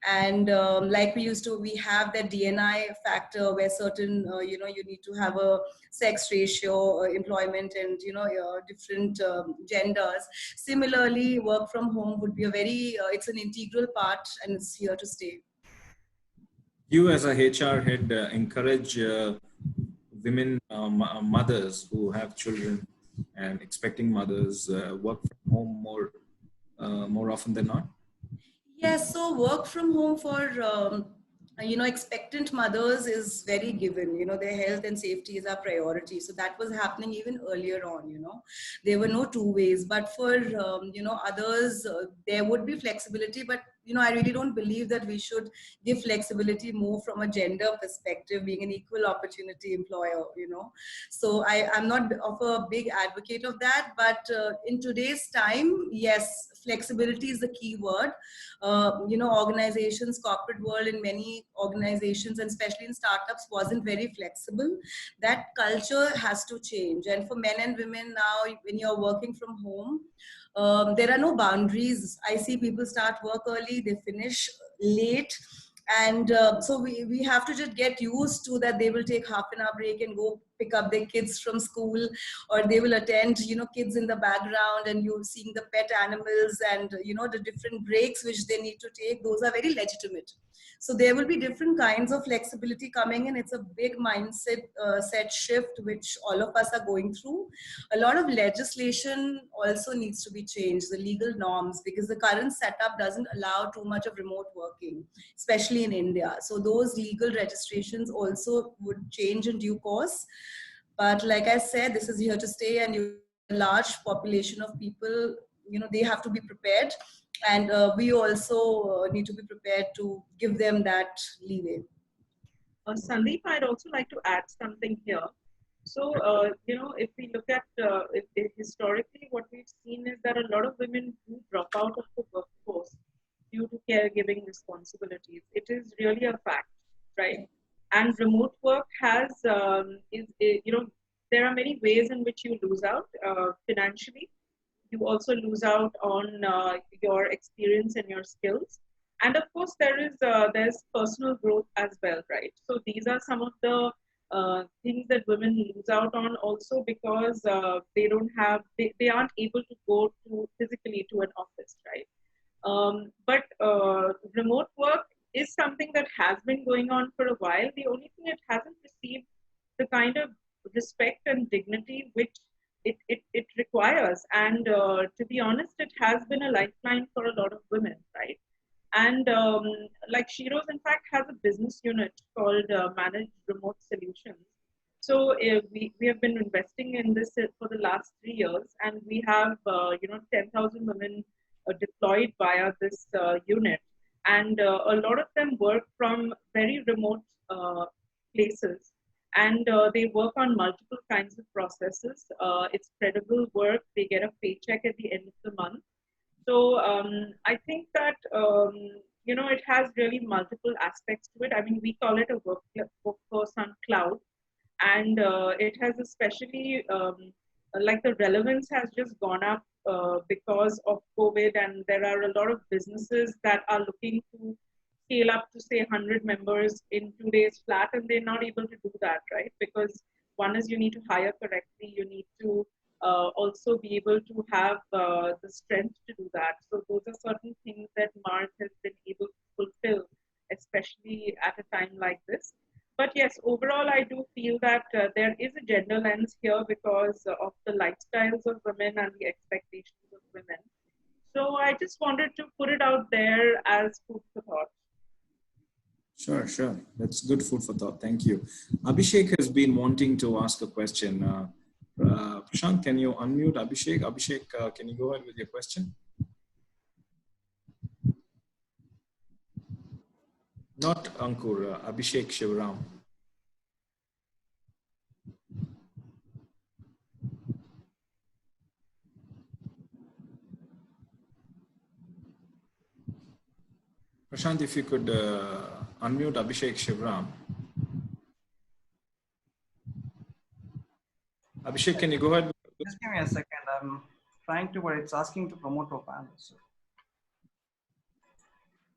And like we have that DNI factor where certain, you need to have a sex ratio, employment, and, different genders. Similarly, work from home would be it's an integral part, and it's here to stay. You as a HR head encourage women, mothers who have children and expecting mothers work from home more often than not? Yes, so work from home for expectant mothers is very given. Their health and safety is our priority. So that was happening even earlier on. There were no two ways. But for others, there would be flexibility. But I really don't believe that we should give flexibility more from a gender perspective, being an equal opportunity employer. So I'm not of a big advocate of that. But in today's time, yes, flexibility is the key word. Organizations, corporate world, in many organizations, and especially in startups, wasn't very flexible. That culture has to change. And for men and women now, when you're working from home, there are no boundaries. I see people start work early, they finish late. And so we have to just get used to that. They will take half an hour break and go pick up their kids from school, or they will attend, kids in the background, and you're seeing the pet animals and, the different breaks which they need to take. Those are very legitimate. So there will be different kinds of flexibility coming in. It's a big mindset set shift, which all of us are going through. A lot of legislation also needs to be changed, the legal norms, because the current setup doesn't allow too much of remote working, especially in India. So those legal registrations also would change in due course. But like I said, this is here to stay, and a large population of people, they have to be prepared. And we also need to be prepared to give them that leeway. Sandeep, I'd also like to add something here. So, if we look at historically, what we've seen is that a lot of women do drop out of the workforce due to caregiving responsibilities. It is really a fact, right? And remote work has, there are many ways in which you lose out financially. You also lose out on your experience and your skills. And of course, there's personal growth as well, right? So these are some of the things that women lose out on also, because they aren't able to go physically to an office, right? But remote work is something that has been going on for a while. The only thing it hasn't received the kind of respect and dignity which it requires. And to be honest, it has been a lifeline for a lot of women, right? And like Shiro's, in fact, has a business unit called Managed Remote Solutions. So we have been investing in this for the last 3 years, and we have 10,000 women deployed via this unit, and a lot of them work from very remote places, and they work on multiple kinds of processes. It's credible work. They get a paycheck at the end of the month. So I think that it has really multiple aspects to it. I mean, we call it a workforce on cloud. and it has especially like the relevance has just gone up because of COVID, and there are a lot of businesses that are looking to scale up to say 100 members in 2 days flat, and they're not able to do that, right? Because one is you need to hire correctly, you need to also be able to have the strength to do that. So those are certain things that Mars has been able to fulfill, especially at a time like this. But yes, overall, I do feel that there is a gender lens here because of the lifestyles of women and the expectations of women. So I just wanted to put it out there as food for thought. Sure, sure. That's good food for thought. Thank you. Abhishek has been wanting to ask a question. Prashant, can you unmute Abhishek? Abhishek, can you go ahead with your question? Not Ankur, Abhishek Shivram. Prashant, if you could unmute Abhishek Shivram. Abhishek, can you go ahead? Just give me a second. I'm trying to, but it's asking to promote to a panel. So.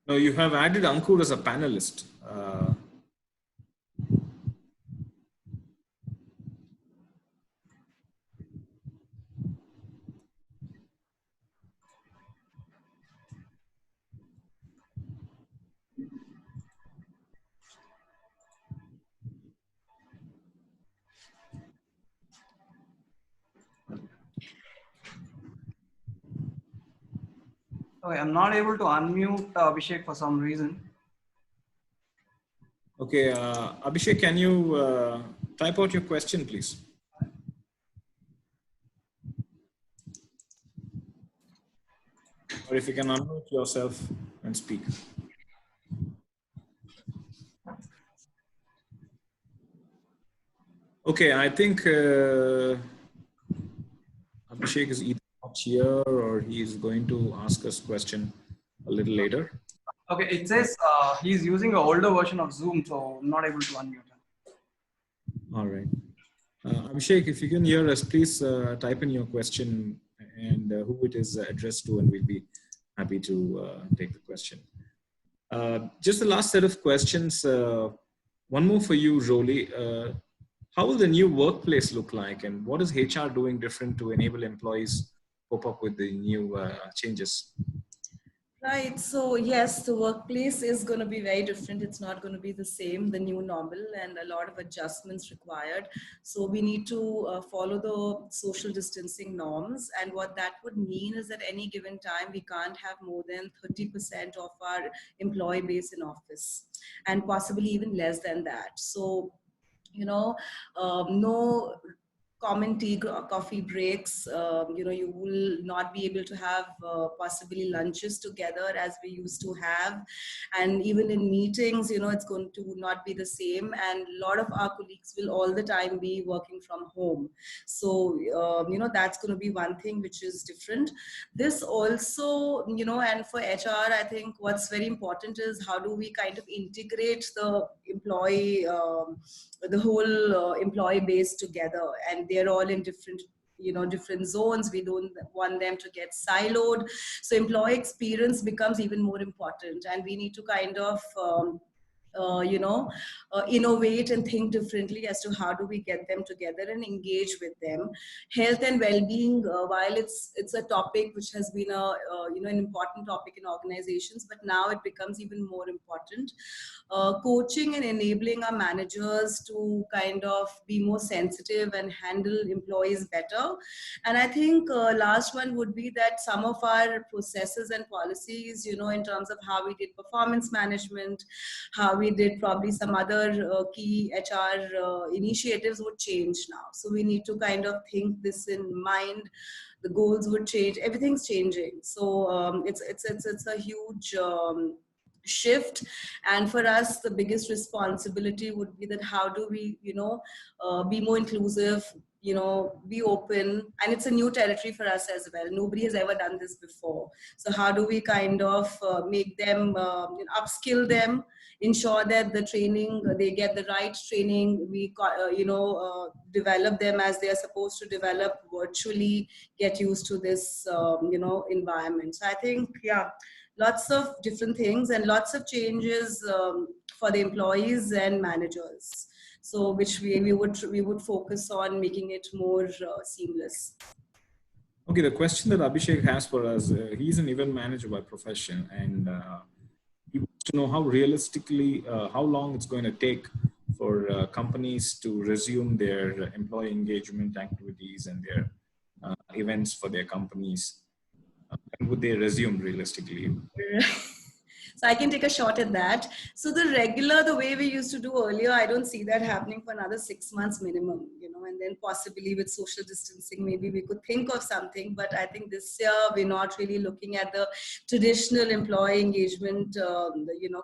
No, you have added Ankur as a panelist. Okay, I'm not able to unmute Abhishek for some reason. Okay, Abhishek, can you type out your question, please? Or if you can unmute yourself and speak. Okay, I think Abhishek is either not here or he is going to ask us question a little later. Okay, it says he's using an older version of Zoom, so I'm not able to unmute him. All right. Abhishek, if you can hear us, please type in your question and who it is addressed to, and we'll be happy to take the question. Just the last set of questions. One more for you, Roli. How will the new workplace look like, and what is HR doing different to enable employees cope up with the new changes? Right. So yes, the workplace is going to be very different. It's not going to be the same, the new normal, and a lot of adjustments required. So we need to follow the social distancing norms. And what that would mean is at any given time, we can't have more than 30% of our employee base in office, and possibly even less than that. So, no common tea coffee breaks. You will not be able to have possibly lunches together as we used to have, and even in meetings, it's going to not be the same, and a lot of our colleagues will all the time be working from home. So that's going to be one thing which is different. This also, and for HR, I think what's very important is how do we kind of integrate the employee, the whole employee base together, and they're all in different zones. We don't want them to get siloed. So employee experience becomes even more important, and we need to kind of innovate and think differently as to how do we get them together and engage with them. Health and well-being, while it's a topic which has been an important topic in organizations, but now it becomes even more important. Coaching and enabling our managers to kind of be more sensitive and handle employees better. And I think last one would be that some of our processes and policies, in terms of how we did performance management, how we did probably some other key HR initiatives would change now. So we need to kind of think this in mind. The goals would change. Everything's changing. So it's a huge shift, and for us the biggest responsibility would be that how do we be more inclusive, be open, and it's a new territory for us as well. Nobody has ever done this before. So how do we kind of make them, upskill them, ensure that the training, they get the right training, we develop them as they are supposed to develop virtually, get used to this environment. So I think, yeah, lots of different things and lots of changes for the employees and managers. So which we would focus on making it more seamless. Okay, the question that Abhishek has for us, he's an event manager by profession, and he wants to know how realistically, how long it's going to take for companies to resume their employee engagement activities and their events for their companies. When would they resume realistically? So I can take a shot at that. So the way we used to do earlier, I don't see that happening for another 6 months minimum, and then possibly with social distancing, maybe we could think of something. But I think this year we're not really looking at the traditional employee engagement,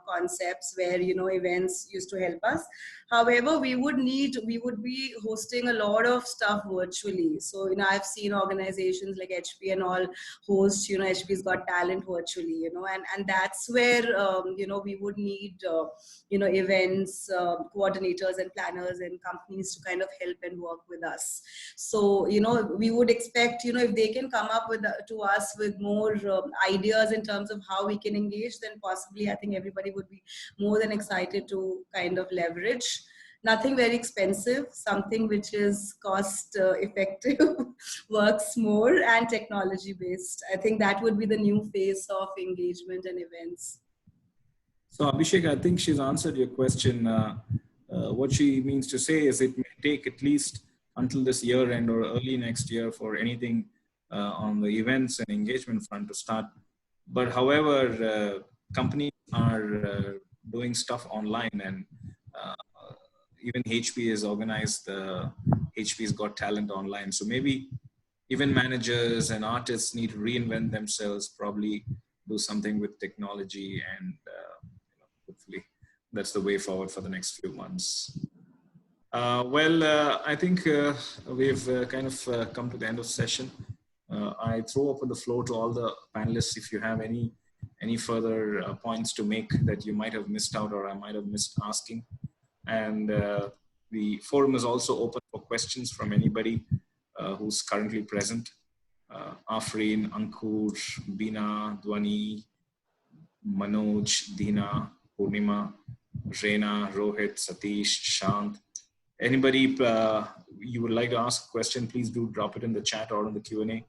concepts where, events used to help us. However, we would be hosting a lot of stuff virtually. So, I've seen organizations like HP and all host, HP's Got Talent virtually, and that's where, we would need, events, coordinators and planners and companies to kind of help and work with us. So, we would expect, if they can come up to us with more ideas in terms of how we can engage, then possibly I think everybody would be more than excited to kind of leverage. Nothing very expensive, something which is cost effective, works more, and technology based. I think that would be the new phase of engagement and events. So Abhishek, I think she's answered your question. What she means to say is it may take at least until this year end or early next year for anything on the events and engagement front to start. But however, companies are doing stuff online, and even HP has organized the HP's Got Talent online. So maybe event managers and artists need to reinvent themselves, probably do something with technology, and hopefully that's the way forward for the next few months. I think we've kind of come to the end of the session. I throw open the floor to all the panelists if you have any further points to make that you might have missed out or I might have missed asking. And the forum is also open for questions from anybody who's currently present. Afreen, Ankur, Bina, Dwani, Manoj, Dina, Purnima, Reena, Rohit, Satish, Shant. Anybody you would like to ask a question, please do drop it in the chat or in the Q&A.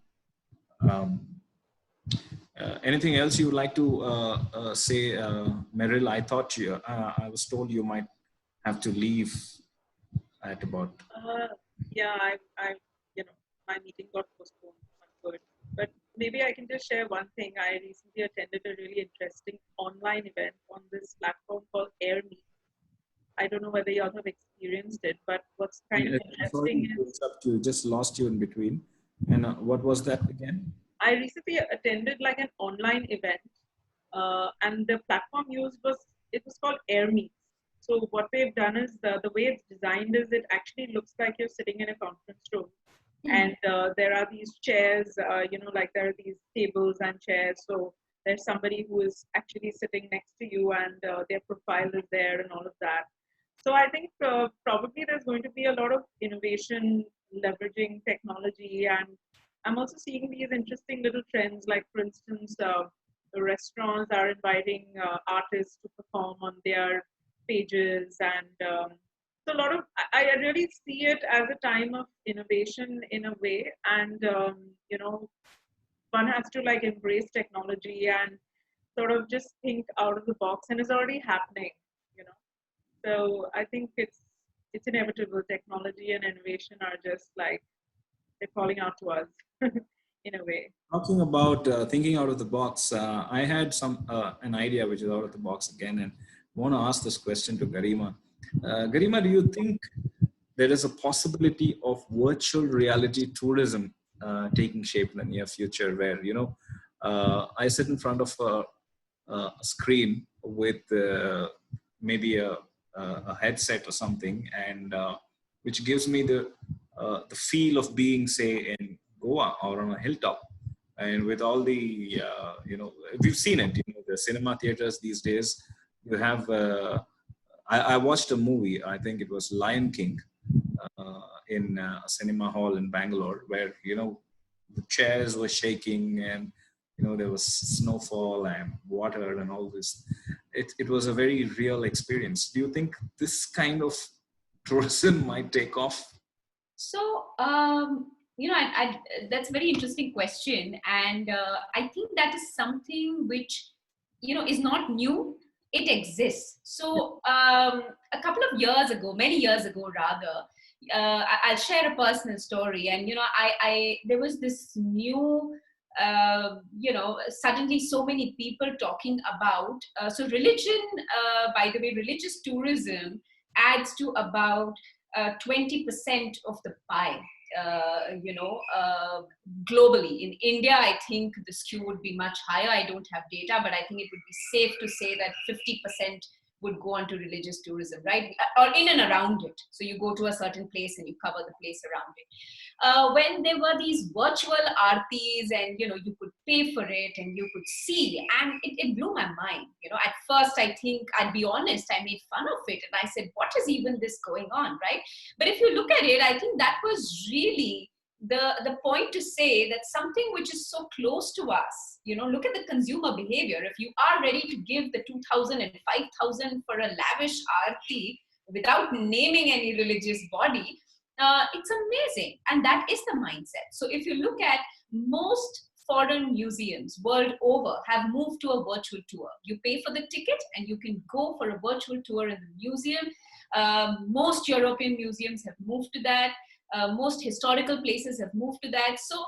Anything else you would like to say, Merril? I was told you might have to leave at about. Yeah, my meeting got postponed. But maybe I can just share one thing. I recently attended a really interesting online event on this platform called AirMeet. I don't know whether you all have experienced it, but what's kind of interesting is... You just lost you in between. And what was that again? I recently attended like an online event, and the platform used was called AirMeet. So what they've done is the way it's designed is it actually looks like you're sitting in a conference room. And there are these chairs, like there are these tables and chairs. So there's somebody who is actually sitting next to you, and their profile is there and all of that. So I think probably there's going to be a lot of innovation leveraging technology. And I'm also seeing these interesting little trends, like for instance, the restaurants are inviting artists to perform on their pages, and so a lot of, I really see it as a time of innovation in a way, and one has to like embrace technology and sort of just think out of the box, and it's already happening, So I think it's inevitable. Technology and innovation are just like, they're calling out to us in a way. Talking about thinking out of the box, I had an idea which is out of the box again, and want to ask this question to Garima. Garima, do you think there is a possibility of virtual reality tourism taking shape in the near future, where I sit in front of a screen with maybe a headset or something, and which gives me the the feel of being, say, in Goa or on a hilltop. And with all the, we've seen it, the cinema theaters these days, you have, I watched a movie, I think it was Lion King, in a cinema hall in Bangalore, where, the chairs were shaking, and, there was snowfall and water and all this. It was a very real experience. Do you think this kind of tourism might take off? So, that's a very interesting question. And I think that is something which, is not new. It exists. So, a couple of years ago, many years ago, rather, I'll share a personal story. And, there was this new, suddenly so many people talking about, so religion, by the way, religious tourism adds to about 20% of the pie, globally. In India, I think the skew would be much higher. I don't have data, but I think it would be safe to say that 50% would go on to religious tourism, right? Or in and around it. So you go to a certain place and you cover the place around it. When there were these virtual aartis and, you could pay for it and you could see, and it blew my mind. At first, I think, I'll be honest, I made fun of it. And I said, what is even this going on, right? But if you look at it, I think that was really the point to say that something which is so close to us, look at the consumer behavior. If you are ready to give the 2,000 and 5,000 for a lavish aarti without naming any religious body, it's amazing. And that is the mindset. So if you look at most foreign museums world over have moved to a virtual tour. You pay for the ticket and you can go for a virtual tour in the museum. Most European museums have moved to that. Most historical places have moved to that. So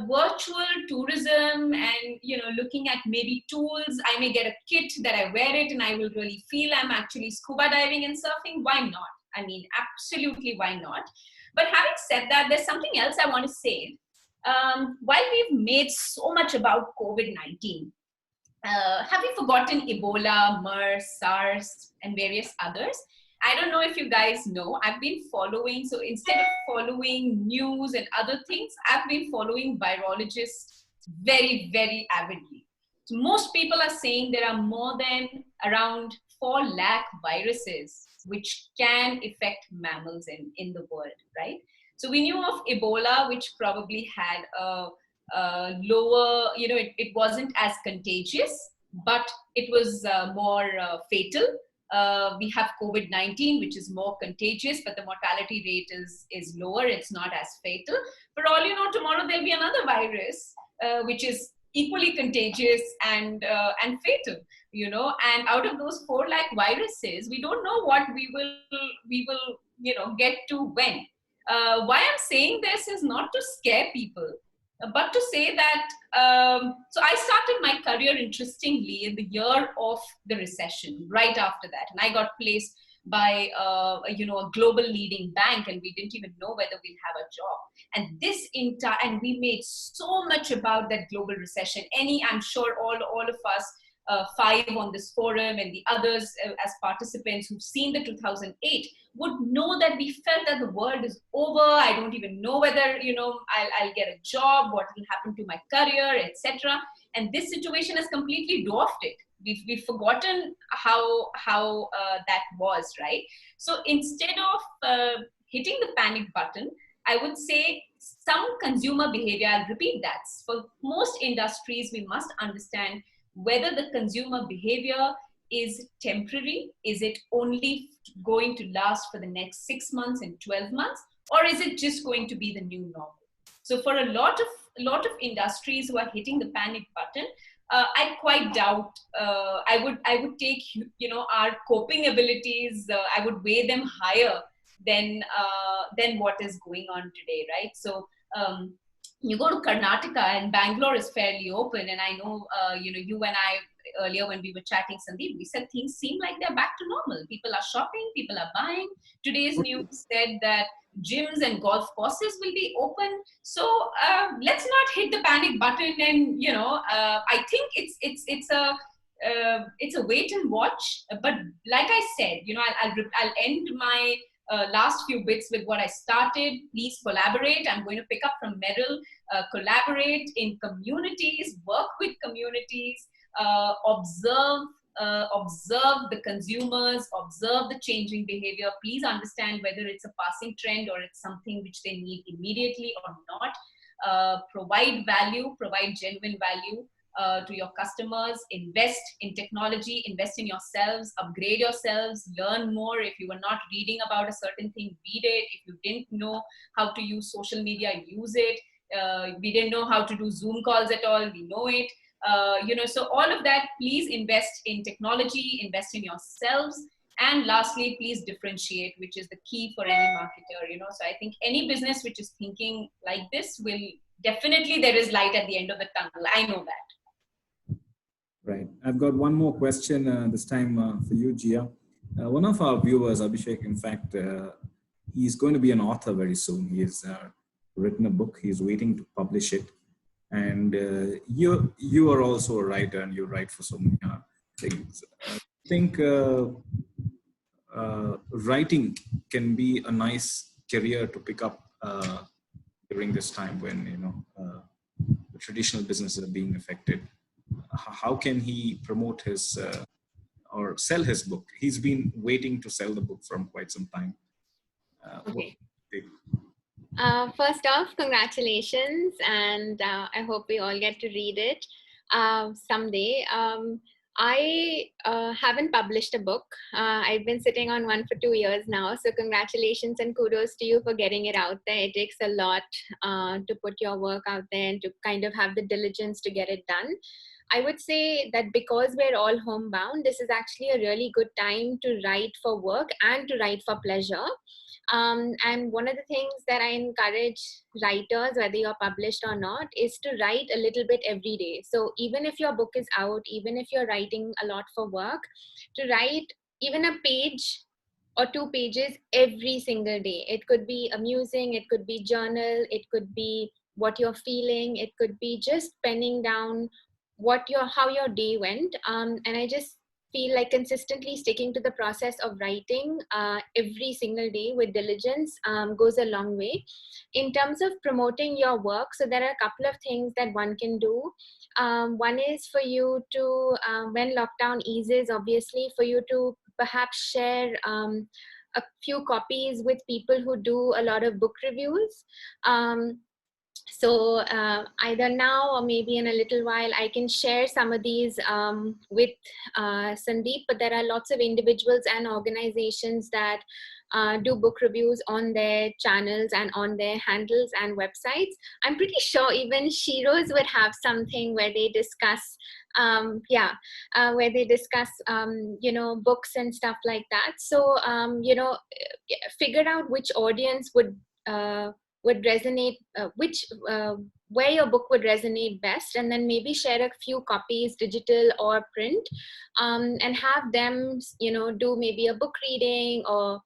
virtual tourism and, looking at maybe tools, I may get a kit that I wear it and I will really feel I'm actually scuba diving and surfing. Why not? I mean, absolutely, why not? But having said that, there's something else I want to say. While we've made so much about COVID-19, have we forgotten Ebola, MERS, SARS, and various others? I don't know if you guys know, I've been following, so instead of following news and other things, I've been following virologists very, very avidly. So most people are saying there are more than around 4 lakh viruses which can affect mammals in the world, right? So we knew of Ebola, which probably had a lower, it wasn't as contagious, but it was more fatal. We have COVID-19, which is more contagious, but the mortality rate is lower. It's not as fatal. For all you know, tomorrow there'll be another virus, which is equally contagious and fatal. And out of those 4 lakh viruses, we don't know what we will get to when. Why I'm saying this is not to scare people, but to say that, so I started my career, interestingly, in the year of the recession, right after that. And I got placed by, a global leading bank, and we didn't even know whether we'll have a job. And and we made so much about that global recession. I'm sure all of us, 5 on this forum and the others as participants who've seen the 2008 would know that we felt that the world is over. I don't even know whether, I'll get a job, what will happen to my career, etc. And this situation has completely dwarfed it. We've forgotten how that was, right? So instead of hitting the panic button, I would say some consumer behavior, I'll repeat that. For most industries, we must understand whether the consumer behavior is temporary, is it only going to last for the next 6 months and 12 months, or is it just going to be the new normal? So for a lot of industries who are hitting the panic button, I quite doubt. I would take our coping abilities. I would weigh them higher than what is going on today, right? So. You go to Karnataka and Bangalore is fairly open. And I know, you and I, earlier when we were chatting, Sandeep, we said things seem like they're back to normal. People are shopping, people are buying. Today's news said that gyms and golf courses will be open. So let's not hit the panic button. And, I think it's a wait and watch. But like I said, I'll end my last few bits with what I started. Please collaborate. I'm going to pick up from Merril. Collaborate in communities, work with communities, observe the consumers, observe the changing behavior. Please understand whether it's a passing trend or it's something which they need immediately or not. Provide value, provide genuine value to your customers. Invest in technology, invest in yourselves, upgrade yourselves, learn more. If you were not reading about a certain thing, read it. If you didn't know how to use social media, use it. We didn't know how to do Zoom calls at all, we know it. So all of that, please invest in technology, invest in yourselves. And lastly, please differentiate, which is the key for any marketer. So I think any business which is thinking like this will definitely, there is light at the end of the tunnel. I know that. Right. I've got one more question this time for you, Jia. One of our viewers, Abhishek, in fact, he's going to be an author very soon. He has written a book. He's waiting to publish it. And you are also a writer, and you write for so many things. I think writing can be a nice career to pick up during this time when the traditional businesses are being affected. How can he promote his or sell his book? He's been waiting to sell the book from quite some time. Okay. First off, congratulations, and I hope we all get to read it someday. I haven't published a book. I've been sitting on one for 2 years now, so congratulations and kudos to you for getting it out there. It takes a lot to put your work out there and to kind of have the diligence to get it done. I would say that because we're all homebound, this is actually a really good time to write for work and to write for pleasure. And one of the things that I encourage writers, whether you're published or not, is to write a little bit every day. So even if your book is out, even if you're writing a lot for work, to write even a page or 2 pages every single day. It could be amusing, it could be journal, it could be what you're feeling, it could be just penning down how your day went. And I just feel like consistently sticking to the process of writing every single day with diligence goes a long way. In terms of promoting your work, so there are a couple of things that one can do. One is for you to, when lockdown eases, obviously, for you to perhaps share a few copies with people who do a lot of book reviews. So either now or maybe in a little while, I can share some of these with Sandeep, but there are lots of individuals and organizations that do book reviews on their channels and on their handles and websites. I'm pretty sure even Shiro's would have something where they discuss where they discuss books and stuff like that. So figure out which audience would resonate, where your book would resonate best, and then maybe share a few copies, digital or print, and have them do maybe a book reading or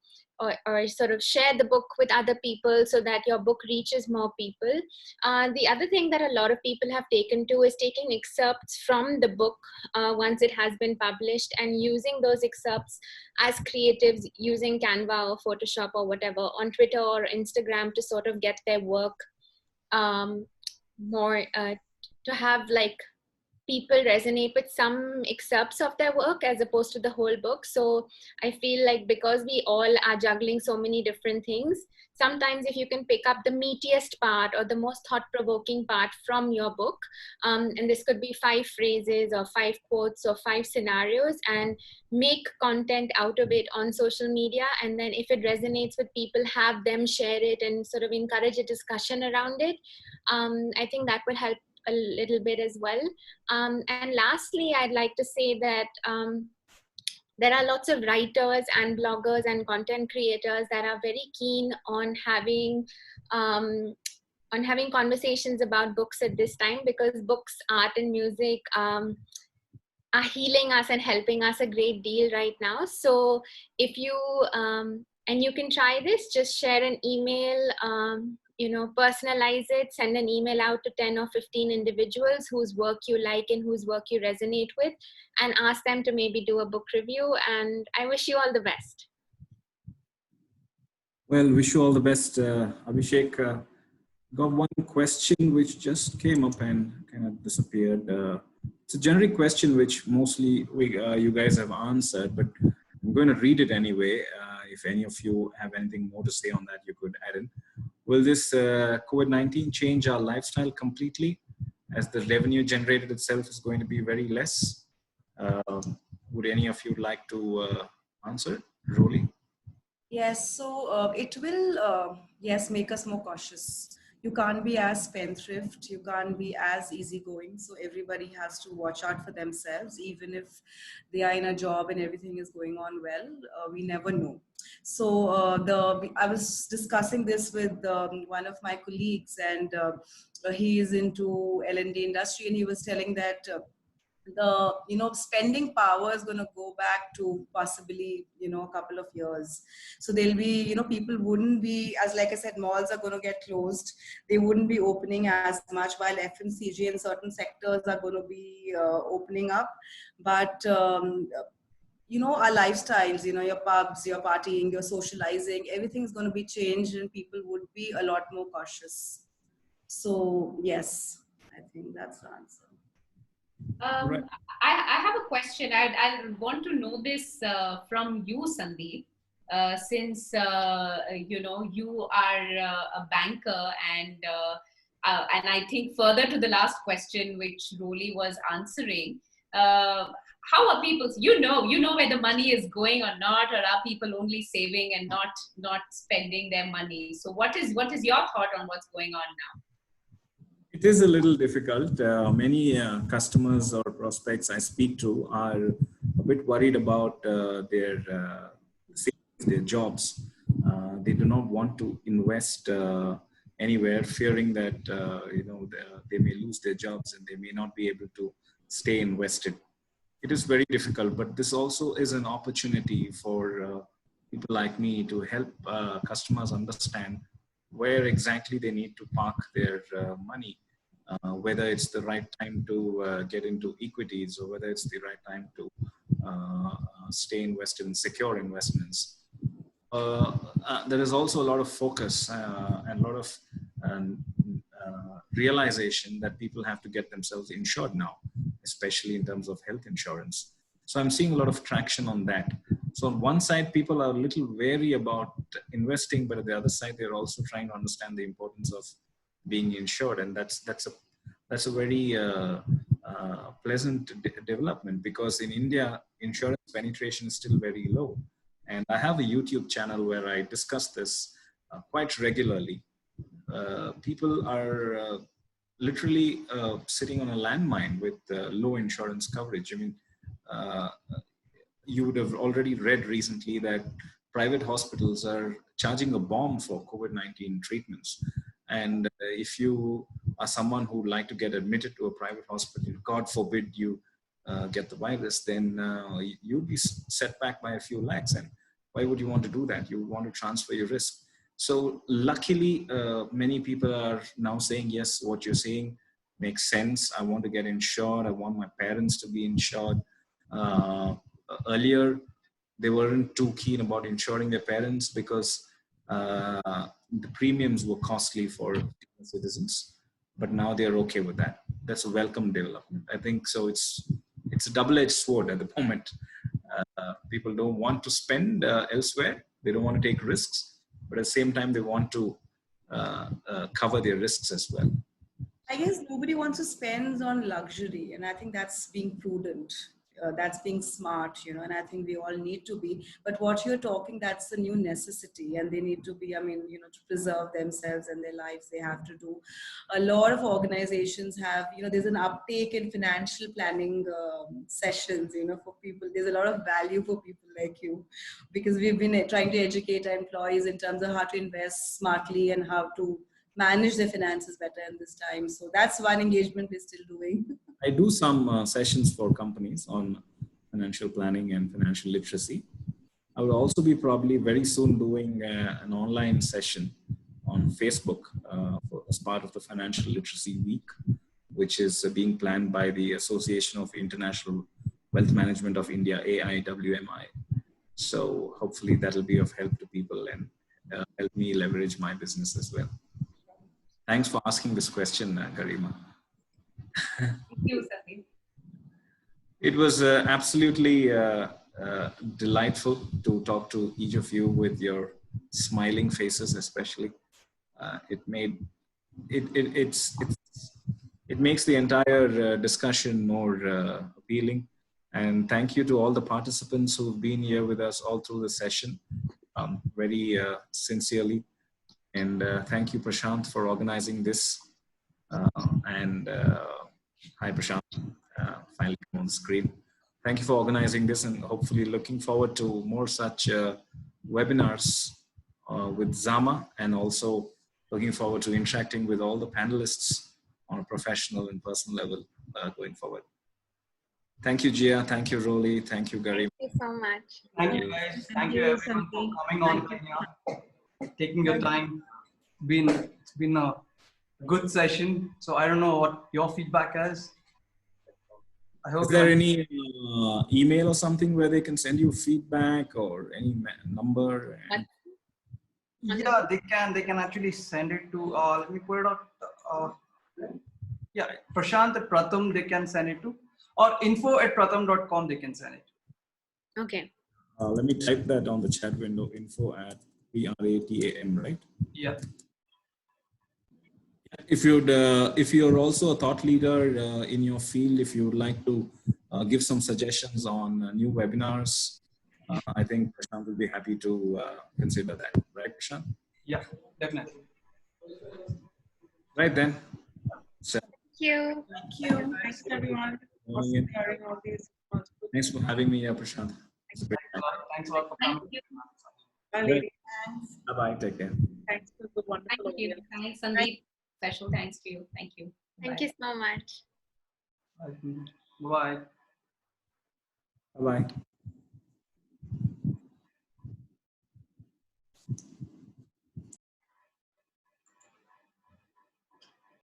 sort of share the book with other people so that your book reaches more people. The other thing that a lot of people have taken to is taking excerpts from the book once it has been published and using those excerpts as creatives using Canva or Photoshop or whatever on Twitter or Instagram to sort of get their work more, to have like people resonate with some excerpts of their work as opposed to the whole book. So I feel like because we all are juggling so many different things, sometimes if you can pick up the meatiest part or the most thought-provoking part from your book, and this could be 5 phrases or 5 quotes or 5 scenarios, and make content out of it on social media, and then if it resonates with people, have them share it and sort of encourage a discussion around it. I think that would help a little bit as well. And lastly, I'd like to say that there are lots of writers and bloggers and content creators that are very keen on having conversations about books at this time, because books, art and music are healing us and helping us a great deal right now. So if you, and you can try this, just share an email, personalize it, send an email out to 10 or 15 individuals whose work you like and whose work you resonate with, and ask them to maybe do a book review. And I wish you all the best. Well, wish you all the best, Abhishek. Got one question which just came up and kind of disappeared. It's a generic question which mostly you guys have answered, but I'm going to read it anyway. If any of you have anything more to say on that, you could add in. Will this COVID-19 change our lifestyle completely, as the revenue generated itself is going to be very less? Would any of you like to answer? Roli? Yes, so it will, yes, make us more cautious. You can't be as spendthrift, you can't be as easygoing. So everybody has to watch out for themselves, even if they are in a job and everything is going on well. We never know. So I was discussing this with one of my colleagues, and he is into L&D industry, and he was telling that. The spending power is going to go back to possibly a couple of years. So there'll be people wouldn't be, as like I said, malls are going to get closed, they wouldn't be opening as much, while FMCG and certain sectors are going to be opening up. But our lifestyles, your pubs, your partying, your socializing, everything's going to be changed, and people would be a lot more cautious. So yes, I think that's the answer. Right. I have a question. I want to know this from you, Sandeep. Since you are a banker, and I think further to the last question which Roli was answering, how are people? You know where the money is going or not, or are people only saving and not spending their money? So what is your thought on what's going on now? It is a little difficult. Many customers or prospects I speak to are a bit worried about their jobs. They do not want to invest anywhere, fearing that they may lose their jobs and they may not be able to stay invested. It is very difficult, but this also is an opportunity for people like me to help customers understand where exactly they need to park their money. Whether it's the right time to get into equities, or whether it's the right time to stay invested in secure investments. There is also a lot of focus and a lot of realization that people have to get themselves insured now, especially in terms of health insurance. So I'm seeing a lot of traction on that. So on one side, people are a little wary about investing, but at the other side, they're also trying to understand the importance of being insured, and that's a very pleasant development, because in India, insurance penetration is still very low. And I have a YouTube channel where I discuss this quite regularly. People are literally sitting on a landmine with low insurance coverage. I mean, you would have already read recently that private hospitals are charging a bomb for COVID-19 treatments. And if you are someone who would like to get admitted to a private hospital, God forbid you get the virus, then you'll be set back by a few lakhs. And why would you want to do that? You want to transfer your risk. So luckily, many people are now saying, yes, what you're saying makes sense. I want to get insured. I want my parents to be insured. Earlier, they weren't too keen about insuring their parents because the premiums were costly for citizens, but now they're okay with that. That's a welcome development, I think. So it's a double-edged sword at the moment. People don't want to spend elsewhere. They don't want to take risks, but at the same time, they want to cover their risks as well. I guess nobody wants to spend on luxury, and I think that's being prudent. That's being smart, and I think we all need to be. But what you're talking, that's a new necessity, and they need to be, to preserve themselves and their lives, they have to do. A lot of organizations have, there's an uptake in financial planning sessions, for people. There's a lot of value for people like you, because we've been trying to educate our employees in terms of how to invest smartly and how to manage their finances better in this time. So that's one engagement we're still doing. I do some sessions for companies on financial planning and financial literacy. I will also be probably very soon doing an online session on Facebook as part of the Financial Literacy Week, which is being planned by the Association of International Wealth Management of India, AIWMI. So hopefully that will be of help to people and help me leverage my business as well. Thanks for asking this question, Garima. Thank you, Sandeep. It was absolutely delightful to talk to each of you with your smiling faces, especially. It makes the entire discussion more appealing. And thank you to all the participants who've been here with us all through the session, very sincerely. And thank you, Prashant, for organizing this. Hi, Prashant, finally come on the screen. Thank you for organizing this, and hopefully looking forward to more such webinars with Zama, and also looking forward to interacting with all the panelists on a professional and personal level going forward. Thank you, Jia. Thank you, Roli. Thank you, Garima. Thank you so much. Thank you, guys. Thank you, everyone, for coming on, taking your time. It's been a good session. So I don't know what your feedback is. I hope. Is there any email or something where they can send you feedback, or any number? Yeah, they can actually send it to. Let me put it out. Yeah, Prashant at Pratham, they can send it to, or info@pratham.com, they can send it. Okay. Let me type that on the chat window. info@pratam, right? Yeah. If you're also a thought leader in your field, if you would like to give some suggestions on new webinars, I think Prashant will be happy to consider that. Right, Prashant? Yeah, definitely. Right then. So, Thank you. Thank you. Thanks, everyone. For sharing all these. thanks for having me here, Prashant. It's a great time. Thanks a lot for coming. Bye, ladies. Bye-bye. Take care. Thanks for the wonderful Thank you. audience. Thanks, Sandeep. Special thanks to you. Thank you. Thank Bye. you so much. Bye. Bye-bye.